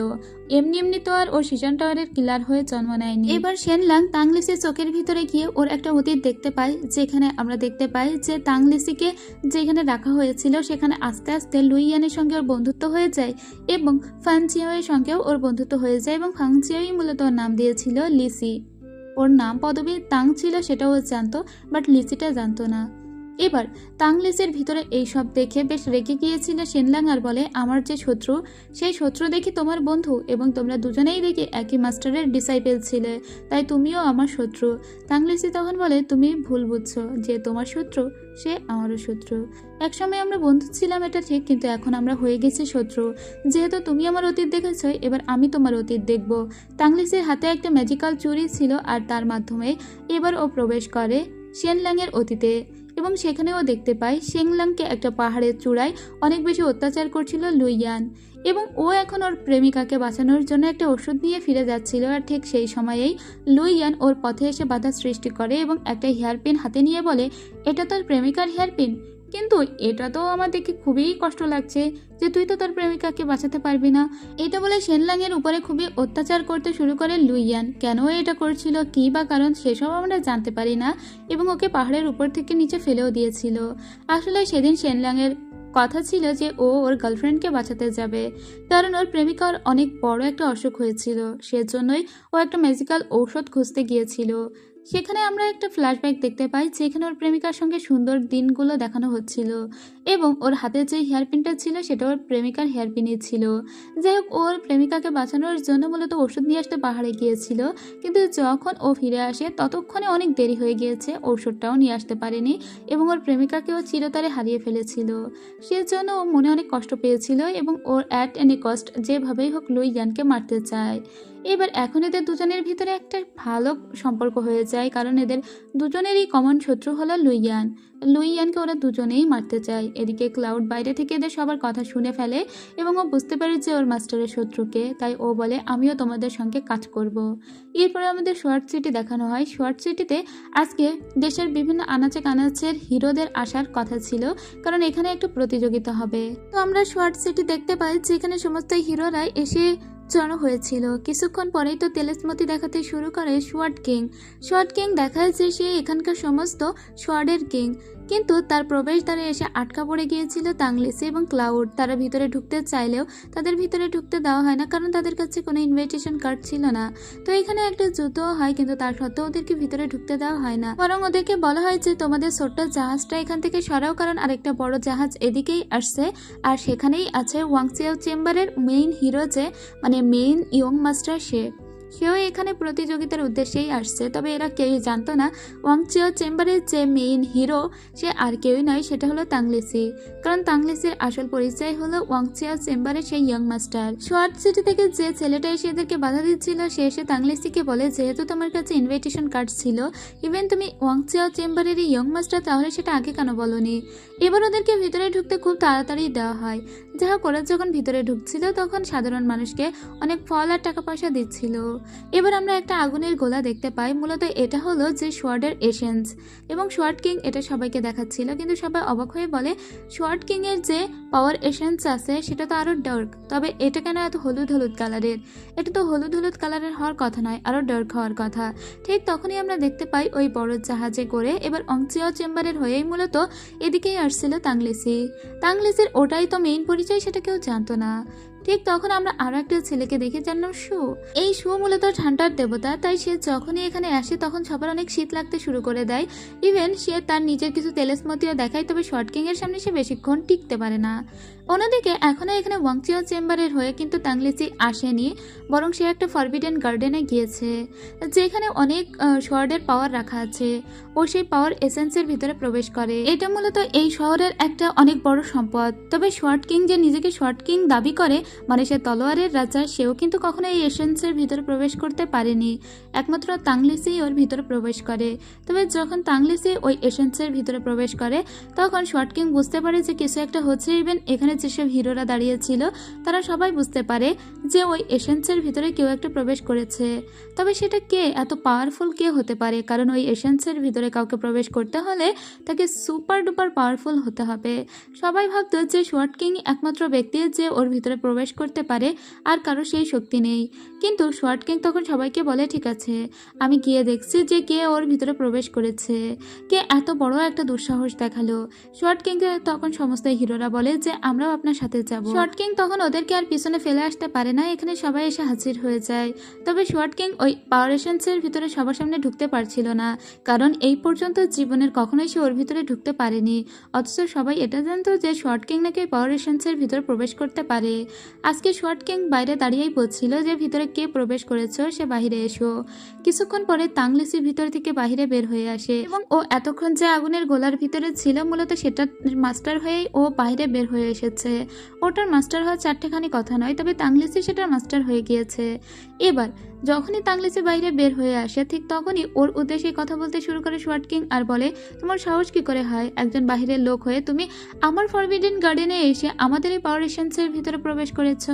এমনি এমনি তো আর ও শিশান টাওয়ারের কিলার হয়ে জন্ম নেয়নি। এবার শেনলাং তাংলিসির চোখের ভিতরে গিয়ে ওর একটা অতীত দেখতে পাই, যেখানে আমরা দেখতে পাই যে তাংলিসিকে যেখানে রাখা হয়েছিল সেখানে আস্তে আস্তে লুইয়ানের সঙ্গে ওর বন্ধুত্ব হয়ে যায় এবং ফাংচিয়াওয়ের সঙ্গেও ওর বন্ধুত্ব হয়ে যায়, এবং ফাংচিয়াওই মূলত ওর নাম দিয়েছিল লিসি। ওর নাম পদবী তাং ছিল সেটাও জানতো, বাট লিসিটা জানতো না। এবার তাং লিসির ভিতরে এইসব দেখে বেশ রেগে গিয়েছিল শেনলাং আর বলে আমার যে শত্রু সেই শত্রু দেখি তোমার বন্ধু, এবং তোমরা দুজনেই দেখি একই মাস্টারের ডিসাইপেল ছিলে, তাই তুমিও আমার শত্রু। তাং লিসি তখন বলে তুমি ভুল বুঝছো, যে তোমার শত্রু সে আমারও শত্রু। একসময় আমরা বন্ধু ছিলাম এটা ঠিক, কিন্তু এখন আমরা হয়ে গেছি শত্রু। যেহেতু তুমি আমার অতীত দেখেছ, এবার আমি তোমার অতীত দেখব। তাং লিসির হাতে একটা ম্যাজিক্যাল চুড়ি ছিল আর তার মাধ্যমে এবার ও প্রবেশ করে শেনলাংয়ের অতীতে, এবং সেখানে ও দেখতে পায় শেনলাংকে একটা পাহাড়ের চূড়ায় অনেক বেশি অত্যাচার করছিল লুইয়ান, এবং ও এখন ওর প্রেমিকাকে বাঁচানোর জন্য একটা ওষুধ নিয়ে ফিরে যাচ্ছিল। আর ঠিক সেই সময়েই লুইয়ান ওর পথে এসে বাধা সৃষ্টি করে এবং একটা হেয়ারপিন হাতে নিয়ে বলে এটা তোর প্রেমিকার হেয়ারপিন, কিন্তু এটা তো আমার দেখে খুবই কষ্ট লাগছে যে তুই তো তোর প্রেমিকাকে বাঁচাতে পারবি না। এটা বলে শেনলাংয়ের উপরে খুবই অত্যাচার করতে শুরু করে লুইয়ান। কেন এটা করছিল, কী বা কারণ, সেসব আমরা জানতে পারি না, এবং ওকে পাহাড়ের উপর থেকে নিচে ফেলেও দিয়েছিল। আসলে সেদিন শেনলাংয়ের কথা ছিল যে ও ওর গার্লফ্রেন্ডকে বাঁচাতে যাবে, কারণ ওর প্রেমিকার অনেক বড় একটা অসুখ হয়েছিল, সেজন্যই ও একটা ম্যাজিক্যাল ঔষধ খুঁজতে গিয়েছিল। সেখানে আমরা একটা ফ্ল্যাশব্যাক দেখতে পাই যেখানে ওর প্রেমিকার সঙ্গে সুন্দর দিনগুলো দেখানো হচ্ছিল, এবং ওর হাতে যে হেয়ারপিনটা ছিল সেটা ওর প্রেমিকার হেয়ারপিনই ছিল। যাই হোক, ওর প্রেমিকাকে বাঁচানোর জন্য মূলত ওষুধ নিয়ে আসতে পাহাড়ে গিয়েছিল, কিন্তু যখন ও ফিরে আসে ততক্ষণে অনেক দেরি হয়ে গিয়েছে, ওষুধটাও নিয়ে আসতে পারেনি, এবং ওর প্রেমিকাকেও চিরতরে হারিয়ে ফেলেছিল। সেজন্য ও মনে অনেক কষ্ট পেয়েছিল এবং ওর অ্যাট এনি কস্ট যেভাবেই হোক লুইয়ানকে মারতে চায়। এবার এখন এদের দুজনের ভিতরে একটা ভালো সম্পর্ক হয়ে যায়, কারণ এদের দুজনেরই কমন শত্রু হলো লুইয়ান। লুইয়ানকে ওরা দুজনেই মারতে চায়। এদিকে ক্লাউড বাইরে থেকে এদের সবার কথা শুনে ফেলে এবং ও বুঝতে পারে যে ওর মাস্টারের শত্রুকে, তাই ও বলে আমিও তোমাদের সঙ্গে কাজ করব। এরপরে আমাদের শর্ট সিটি দেখানো হয়। শর্ট সিটিতে আজকে দেশের বিভিন্ন আনাচে কানাচের হিরোদের আসার কথা ছিল, কারণ এখানে একটু প্রতিযোগিতা হবে। তো আমরা শর্ট সিটি দেখতে পাই যেখানে সমস্ত হিরোরাই এসে জড়ো হয়েছিল। কিছুক্ষণ পরেই তো তেলেসমতি দেখাতে শুরু করে সোয়ার্ড কিং। সোয়ার্ড কিং দেখায় যে সে এখানকার সমস্ত সোয়ার্ডের কিং, কিন্তু তার প্রবেশদ্বারে এসে আটকা পড়ে গিয়েছিল তাংলিসি এবং ক্লাউড। তারা ভিতরে ঢুকতে চাইলেও তাদের ভিতরে ঢুকতে দেওয়া হয় না, কারণ তাদের কাছে কোনো ইনভাইটেশন কার্ড ছিল না। তো এখানে একটা যুদ্ধও হয়, কিন্তু তার সত্ত্বেও ওদেরকে ভিতরে ঢুকতে দেওয়া হয় না, বরং ওদেরকে বলা হয় যে তোমাদের ছোট্ট জাহাজটা এখান থেকে সরাও, কারণ আরেকটা বড় জাহাজ এদিকেই আসছে, আর সেখানেই আছে ওয়াংচিয়াও চেম্বারের মেইন হিরো, যে মানে মেইন ইয়ং মাস্টার, সেও এখানে প্রতিযোগিতার উদ্দেশ্যেই আসছে। তবে এরা কেউই জানতো না ওয়াংচিয়াও চেম্বারের যে মেইন হিরো সে আর কেউই নয়, সেটা হলো তাংলিসি। কারণ তাংলিসির আসল পরিচয় হলো ওয়াংচিয়াও চেম্বারের সেই ইয়ং মাস্টার। সোয়ার্ড সিটি থেকে যে ছেলেটা এসে এদেরকে বাধা দিচ্ছিল, সে এসে তাংলিসিকে বলে যেহেতু তোমার কাছে ইনভাইটেশন কার্ড ছিল, ইভেন তুমি ওয়াংচিয়াও চেম্বারেরই ইয়ং মাস্টার, তাহলে সেটা আগে কেন বলনি। এবার ওদেরকে ভিতরে ঢুকতে খুব তাড়াতাড়ি দেওয়া হয়। যাহা করে যখন ভিতরে ঢুকছিল তখন সাধারণ মানুষকে অনেক ফল আর টাকা পয়সা দিচ্ছিল। এবার আমরা একটা আগুনের গোলা দেখতে পাই, মূলত এটা হলো যে সোয়ার্ডের এসেন্স, এবং সোয়ার্ড কিং এটা সবাইকে দেখাচ্ছিল। কিন্তু সবাই অবাক হয়ে বলে সোয়ার্ড কিং এর যে পাওয়ার এসেন্স আছে সেটা তো আরো ডার্ক, তবে এটা কেন এত হলুদ হলুদ কালারের? এটা তো হলুদ হলুদ কালারের হওয়ার কথা নয়, আরো ডার্ক হওয়ার কথা। ঠিক তখনই আমরা দেখতে পাই ওই বড় জাহাজে করে এবার ওয়াংচিয়াও চেম্বারের হয়েই মূলত এদিকেই আসছিল তাংলিসির ওটাই তো মেইন পরিচয়, সেটা কেউ জানতো না। ঠিক তখন আমরা আরো একটা ছেলেকে দেখে জানলাম এই শু মূলত ঠান্ডার দেবতা, তাই সে যখনই এখানে আসে তখন সবার অনেক শীত লাগতে শুরু করে দেয়। ইভেন সে তার নিজের কিছু তেলেসমতিও দেখায়, তবে শর্ট কিং এর সামনে সে বেশিক্ষণ টিকতে পারে না। অন্যদিকে এখনো এখানে ওয়াংচিয়াও চেম্বারের হয়ে কিন্তু তাংলিসি আসেনি, বরং সে একটা ফরবিডেন গার্ডেনে গিয়েছে, যেখানে অনেক শহরের পাওয়ার রাখা আছে। ও সেই পাওয়ার এসেন্সের ভিতরে প্রবেশ করে। এটা মূলত এই শহরের একটা অনেক বড় সম্পদ। তবে শর্ট কিং যে নিজেকে শর্ট কিং দাবি করে, মানে সে তলোয়ারের রাজা, সেও কিন্তু কখনো এই এসেন্সের ভিতরে প্রবেশ করতে পারেনি। একমাত্র তাংলিসি ওর ভিতরে প্রবেশ করে। তবে যখন তাংলিসি ওই এসেন্সের ভিতরে প্রবেশ করে তখন শর্ট কিং বুঝতে পারে যে কিছু একটা হচ্ছে। ইভেন এখানে যেসব হিরোরা দাঁড়িয়েছিল তারা সবাই বুঝতে পারে যে ওই এসেন্সের ভিতরে কেউ একটা প্রবেশ করেছে। তবে সেটা কে, এত পাওয়ারফুল কে হতে পারে? কারণ ওই এসেন্সের ভিতরে কাউকে প্রবেশ করতে হলে তাকে সুপার ডুপার পাওয়ারফুল হতে হবে। সবাই ভাবতো যে শর্ট কিং একমাত্র ব্যক্তি যে ওর ভিতরে প্রবেশ করতে পারে, আর কারো সেই শক্তি নেই। কিন্তু শর্ট কিং তখন সবাইকে বলে ঠিক আছে, আমি গিয়ে দেখছি যে কে ওর ভিতরে প্রবেশ করেছে, কে এত বড় একটা দুঃসাহস দেখালো। শর্ট কিং তখন সমস্ত হিরোরা বলে যে আমরাও আপনার সাথে যাব। শর্ট কিং তখন ওদেরকে আর পিছনে ফেলে আসতে পারে না, এখানে সবাই এসে হাজির হয়ে যায়। তবে শর্ট কিং ওই পাওয়ার এসেন্সের ভিতরে সবার সামনে ঢুকতে পারছিল না, কারণ এই পর্যন্ত জীবনের কখনোই সে ওর ভিতরে ঢুকতে পারেনি। অথচ সবাই এটা জানতো যে শর্ট কিং নাকি পাওয়ার এসেন্সের ভিতরে প্রবেশ করতে পারে। আজকে শর্ট কিং বাইরে দাঁড়িয়েই বলছিল যে ভিতরে কে প্রবেশ করেছো, সে বাহিরে এসো। কিছুক্ষণ পরে তাংলিসি ভিতর থেকে বাহিরে বের হয়ে আসে, এবং ও এতক্ষণ যে আগুনের গোলার ভিতরে ছিল মূলত সেটা মাস্টার হয়েই ও বাইরে বের হয়ে এসেছে। ওটার মাস্টার হওয়া চারটেখানি কথা নয়, তবে তাংলিসি সেটার মাস্টার হয়ে গিয়েছে। এবার যখনই তাংলিসি বাইরে বের হয়ে আসে ঠিক তখনই ওর উদ্দেশ্যে কথা বলতে শুরু করে শর্ট কিং, আর বলে তোমার সাহস কি করে হয় একজন বাহিরের লোক হয়ে তুমি আমার ফরবিডেন গার্ডেনে এসে আমাদের এই পাওয়ার এসেন্সের ভিতরে প্রবেশ করেছ?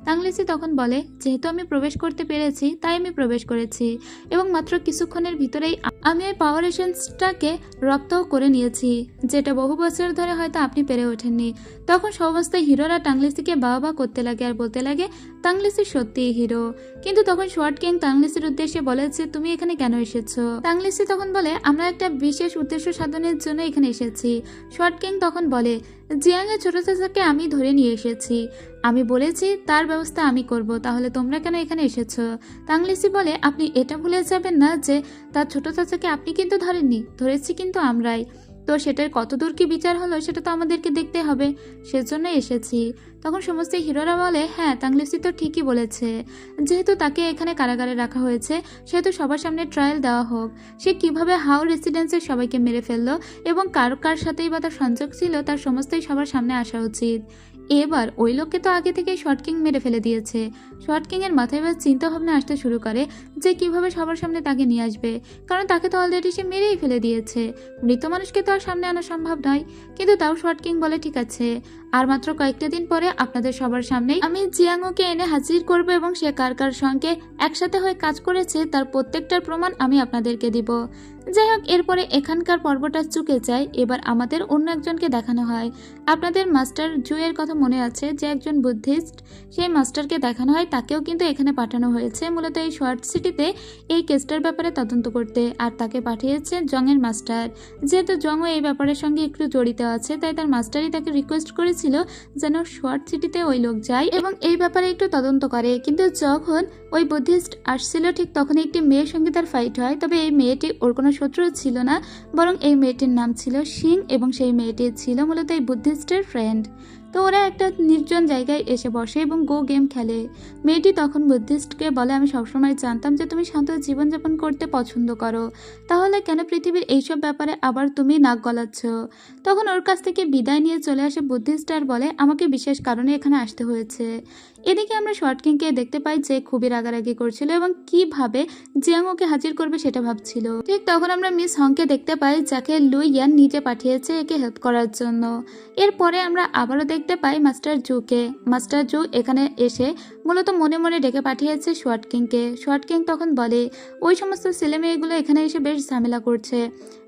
তাংলিসি তখন বলে যেহেতু আমি প্রবেশ করতে পেরেছি তাই আমি প্রবেশ করেছি, এবং মাত্র কিছুক্ষণের ভিতরেই আমি ওই পাওয়ার এসেন্সটাকে রপ্তও করে নিয়েছি, যেটা বহু বছর ধরে হয়তো আপনি পেরে ওঠেননি। তখন সমস্ত হিরোরা তাংলিসিকে বাবা করতে লাগে আর বলতে লাগে তাংলিসি সত্যিই হিরো। কিন্তু তখন শর্ট কিং তাংলিসির উদ্দেশ্যে বলে যে তুমি এখানে কেন এসেছো? তাংলিসি তখন বলে আমরা একটা বিশেষ উদ্দেশ্য সাধনের জন্য এখানে এসেছি। শর্ট কিং তখন বলে জিয়াং এর ছোট চাচাকে আমি ধরে নিয়ে এসেছি, আমি বলেছি তার ব্যবস্থা আমি করব, তাহলে তোমরা কেন এখানে এসেছো? তাংলিসি বলে আপনি এটা ভুলে যাবেন না যে তার ছোট চাচাকে আপনি কিন্তু ধরেননি, ধরেছি কিন্তু আমরাই। তো সেটার কতদূর কি বিচার হলো সেটা তো আমাদেরকে দেখতে হবে, সেজন্য এসেছি। তখন সমস্ত হিরোরা বলে হ্যাঁ তাংলিসি তো ঠিকই বলেছে, যেহেতু তাকে এখানে কারাগারে রাখা হয়েছে সেহেতু সবার সামনে ট্রায়াল দেওয়া হোক। সে কিভাবে হাউ রেসিডেন্সের সবাইকে মেরে ফেললো এবং কার কার সাথেই বা তার সংযোগ ছিল তার সমস্তই সবার সামনে আসা উচিত। এবার ওই লোককে তো আগে থেকেই শর্ট কিং মেরে ফেলে দিয়েছে। শর্ট কিং এর মাথায় এবার চিন্তা ভাবনা আসতে শুরু করে যে কিভাবে সবার সামনে তাকে নিয়ে আসবে, কারণ তাকে তো অলরেডি সে মেরেই ফেলে দিয়েছে। মৃত মানুষকে তো আর সামনে আনা সম্ভব নয়। কিন্তু তাও শর্ট কিং বলে ঠিক আছে, আর মাত্র কয়েকটা দিন পরে আপনাদের সবার সামনেই আমি জিয়াংওকে এনে হাজির করব, এবং সে কার কার সঙ্গে একসাথে হয়ে কাজ করেছে তার প্রত্যেকটার প্রমাণ আমি আপনাদেরকে দিব। যাই হোক, এরপরে এখানকার পর্বটা চুকে যায়। এবার আমাদের অন্য একজনকে দেখানো হয়। আপনাদের মাস্টার জুয়ের কথা মনে আছে, যে একজন বুদ্ধিস্ট, সেই মাস্টারকে দেখানো হয়। তাকেও কিন্তু এখানে পাঠানো হয়েছে মূলত এই শর্ট সিটিতে এই কেসটার ব্যাপারে তদন্ত করতে। আর তাকে পাঠিয়েছে জংয়ের মাস্টার। যেহেতু জংও এই ব্যাপারের সঙ্গে একটু জড়িত আছে, তাই তার মাস্টারই তাকে রিকোয়েস্ট করেছিল যেন শর্ট সিটিতে ওই লোক যায় এবং এই ব্যাপারে একটু তদন্ত করে। কিন্তু যখন ওই বুদ্ধিস্ট আসছিল, ঠিক তখন একটি মেয়ের সঙ্গে তার ফাইট হয়। তবে এই মেয়েটি ওর কোনো শত্রু ছিল না, বরং এই মেয়েটির নাম ছিল সিং এবং সেই মেয়েটি ছিল মূলত এই বুদ্ধিস্টের ফ্রেন্ড। তো ওরা একটা নির্জন জায়গায় এসে বসে এবং গো গেম খেলে। মেয়েটি তখন বুদ্ধিস্টকে বলে, আমি সবসময় জানতাম যে তুমি শান্ত জীবনযাপন করতে পছন্দ করো, তাহলে কেন পৃথিবীর এইসব ব্যাপারে আবার তুমি নাক গলাচ্ছ? তখন ওর কাছ থেকে বিদায় নিয়ে চলে আসে বুদ্ধিস্ট আর বলে, আমাকে বিশেষ কারণে এখানে আসতে হয়েছে। এদিকে আমরা শর্ট কিংকে দেখতে পাই যে খুবই রাগারাগি করছিল এবং কিভাবে জিয়াং ওকে হাজির করবে সেটা ভাবছিল। ঠিক তখন আমরা মিস হংকে দেখতে পাই, যাকে লুই ইয়ান নিজে পাঠিয়েছে একে হেল্প করার জন্য। এরপরে আমরা আবারও দেখতে পাই মাস্টার জুকে। মাস্টার জু এখানে এসে মূলত মনে মনে ডেকে পাঠিয়েছে শর্ট কিংকে। শর্ট কিং তখন বলে, ওই সমস্ত ছেলেমেয়েগুলো এখানে এসে বেশ ঝামেলা করছে,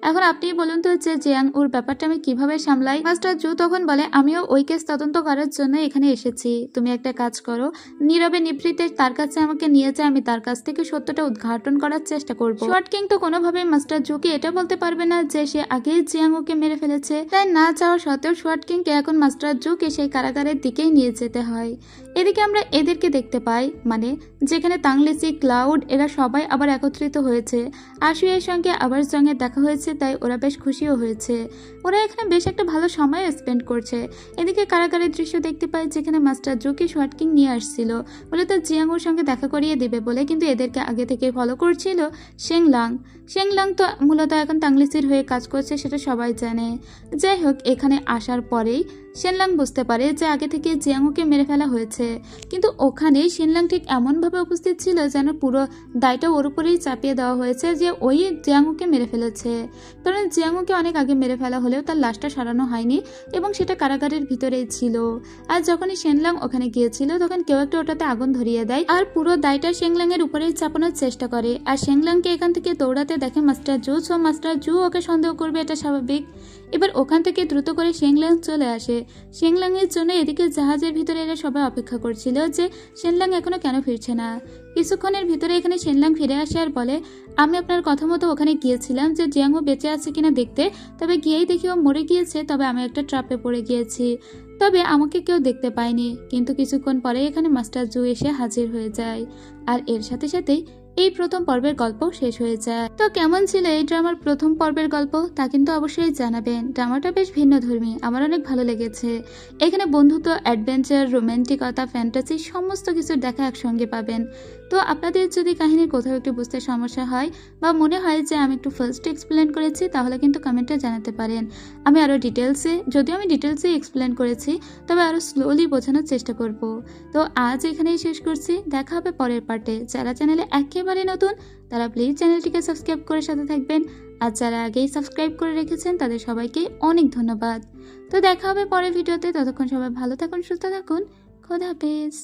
এখন আপনিই বলুন তো যে জিয়াং ওর ব্যাপারটা আমি কিভাবে সামলাই। মাস্টার জু তখন বলে, আমিও ওই কেস তদন্ত করার জন্য এখানে এসেছি, তুমি একটা কাজ করো, নীরবে নিভৃতে তার কাছে আমাকে নিয়ে যায়, আমি তার কাছ থেকে সত্যটা উদ্ঘাটন করার চেষ্টা করব। শর্ট কিং তো কোনোভাবেই মাস্টার জুকে এটা বলতে পারবে না যে সে আগেই জিয়াং ওকে মেরে ফেলেছে, তাই না চাওয়া সত্ত্বেও শর্ট কিংকে এখন মাস্টার জুকে সেই কারাগারের দিকেই নিয়ে যেতে হয়। এদিকে আমরা এদেরকে দেখতে পাই, মানে যেখানে তাংলিসি, ক্লাউড এরা সবাই আবার একত্রিত হয়েছে। আশুয়ের সঙ্গে আবার জংয়ের দেখা হয়েছে, তাই ওরা বেশ খুশিও হয়েছে। ওরা এখানে বেশ একটা ভালো সময় স্পেন্ড করছে। এদিকে কারাগারের দৃশ্য দেখতে পাই, যেখানে মাস্টার জুকে শর্ট কিং নিয়ে আসছিল মূলত জিয়াং ওর সঙ্গে দেখা করিয়ে দেবে বলে, কিন্তু এদেরকে আগে থেকে ফলো করছিল শেংলাং। শেংলাং তো মূলত এখন তাংলিসির হয়ে কাজ করছে, সেটা সবাই জানে। যাই হোক, এখানে আসার পরেই শেনলাং বুঝতে পারে যে আগে থেকে জিয়াংকে মেরে ফেলা হয়েছে, কিন্তু ওখানে শেনলাং ঠিক এমনভাবে উপস্থিত ছিল যেন পুরো দায়টা ওর উপরেই চাপিয়ে দেওয়া হয়েছে যে ওই জিয়াংকে মেরে ফেলেছে। কারণ জিয়াংকে অনেক আগে মেরে ফেলা হলেও তার লাশটা সরানো হয়নি এবং সেটা কারাগারের ভিতরেই ছিল। আর যখনই শেনলাং ওখানে গিয়েছিল, তখন কেউ একটা ওটাতে আগুন ধরিয়ে দেয় আর পুরো দায়টা শেংলাং এর উপরেই চাপানোর চেষ্টা করে। আর শেংলাংকে এখান থেকে দৌড়াতে দেখে মাস্টার জু, সো মাস্টার জু ওকে সন্দেহ করবে, এটা স্বাভাবিক। এবার ওখান থেকে দ্রুত করে শেংলাং চলে আসে। শেংলাং এর জন্য এদিকে জাহাজের ভিতরে এরা সবাই অপেক্ষা করছিল যে শেনলাং এখনো কেন ফিরছে না। কিছুক্ষণের ভিতরে এখানে শেনলাং ফিরে আসে আর বলে, আমি আপনার কথা মতো ওখানে গিয়েছিলাম যে জিয়াংও বেঁচে আছে কিনা দেখতে, তবে গিয়েই দেখি ও মরে গিয়েছে। তবে আমি একটা ট্র্যাপে পড়ে গিয়েছি, তবে আমাকে কেউ দেখতে পায়নি। কিন্তু কিছুক্ষণ পরে এখানে মাস্টার জু এসে হাজির হয়ে যায় আর এর সাথে সাথেই এই প্রথম পর্বের গল্প শেষ হয়ে যায়। তো কেমন ছিল এই ড্রামার প্রথম পর্বের গল্প তা কিন্তু অবশ্যই জানাবেন। ড্রামাটা বেশ ভিন্নধর্মী, আমার অনেক ভালো লেগেছে। এখানে বন্ধুত্ব, অ্যাডভেঞ্চার, রোমান্টিকতা, ফ্যান্টাসি সমস্ত কিছু দেখা একসঙ্গে পাবেন। তো আপনাদের যদি কাহিনীর কোথাও একটু বুঝতে সমস্যা হয় বা মনে হয় যে আমি একটু ফার্স্ট এক্সপ্লেন করেছি, তাহলে কিন্তু কমেন্টে জানাতে পারেন। আমি আরও ডিটেলসে, যদিও আমি ডিটেলসে এক্সপ্লেন করেছি, তবে আরও স্লোলি বোঝানোর চেষ্টা করব। তো আজ এখানেই শেষ করছি, দেখা হবে পরের পার্টে। যারা চ্যানেলে একেবারে নতুন তারা প্লিজ চ্যানেলটিকে সাবস্ক্রাইব করে সাথে থাকবেন, আর যারা আগেই সাবস্ক্রাইব করে রেখেছেন তাদের সবাইকে অনেক ধন্যবাদ। তো দেখা হবে পরের ভিডিওতে, ততক্ষণ সবাই ভালো থাকুন, সুস্থ থাকুন, খোদা হাফেজ।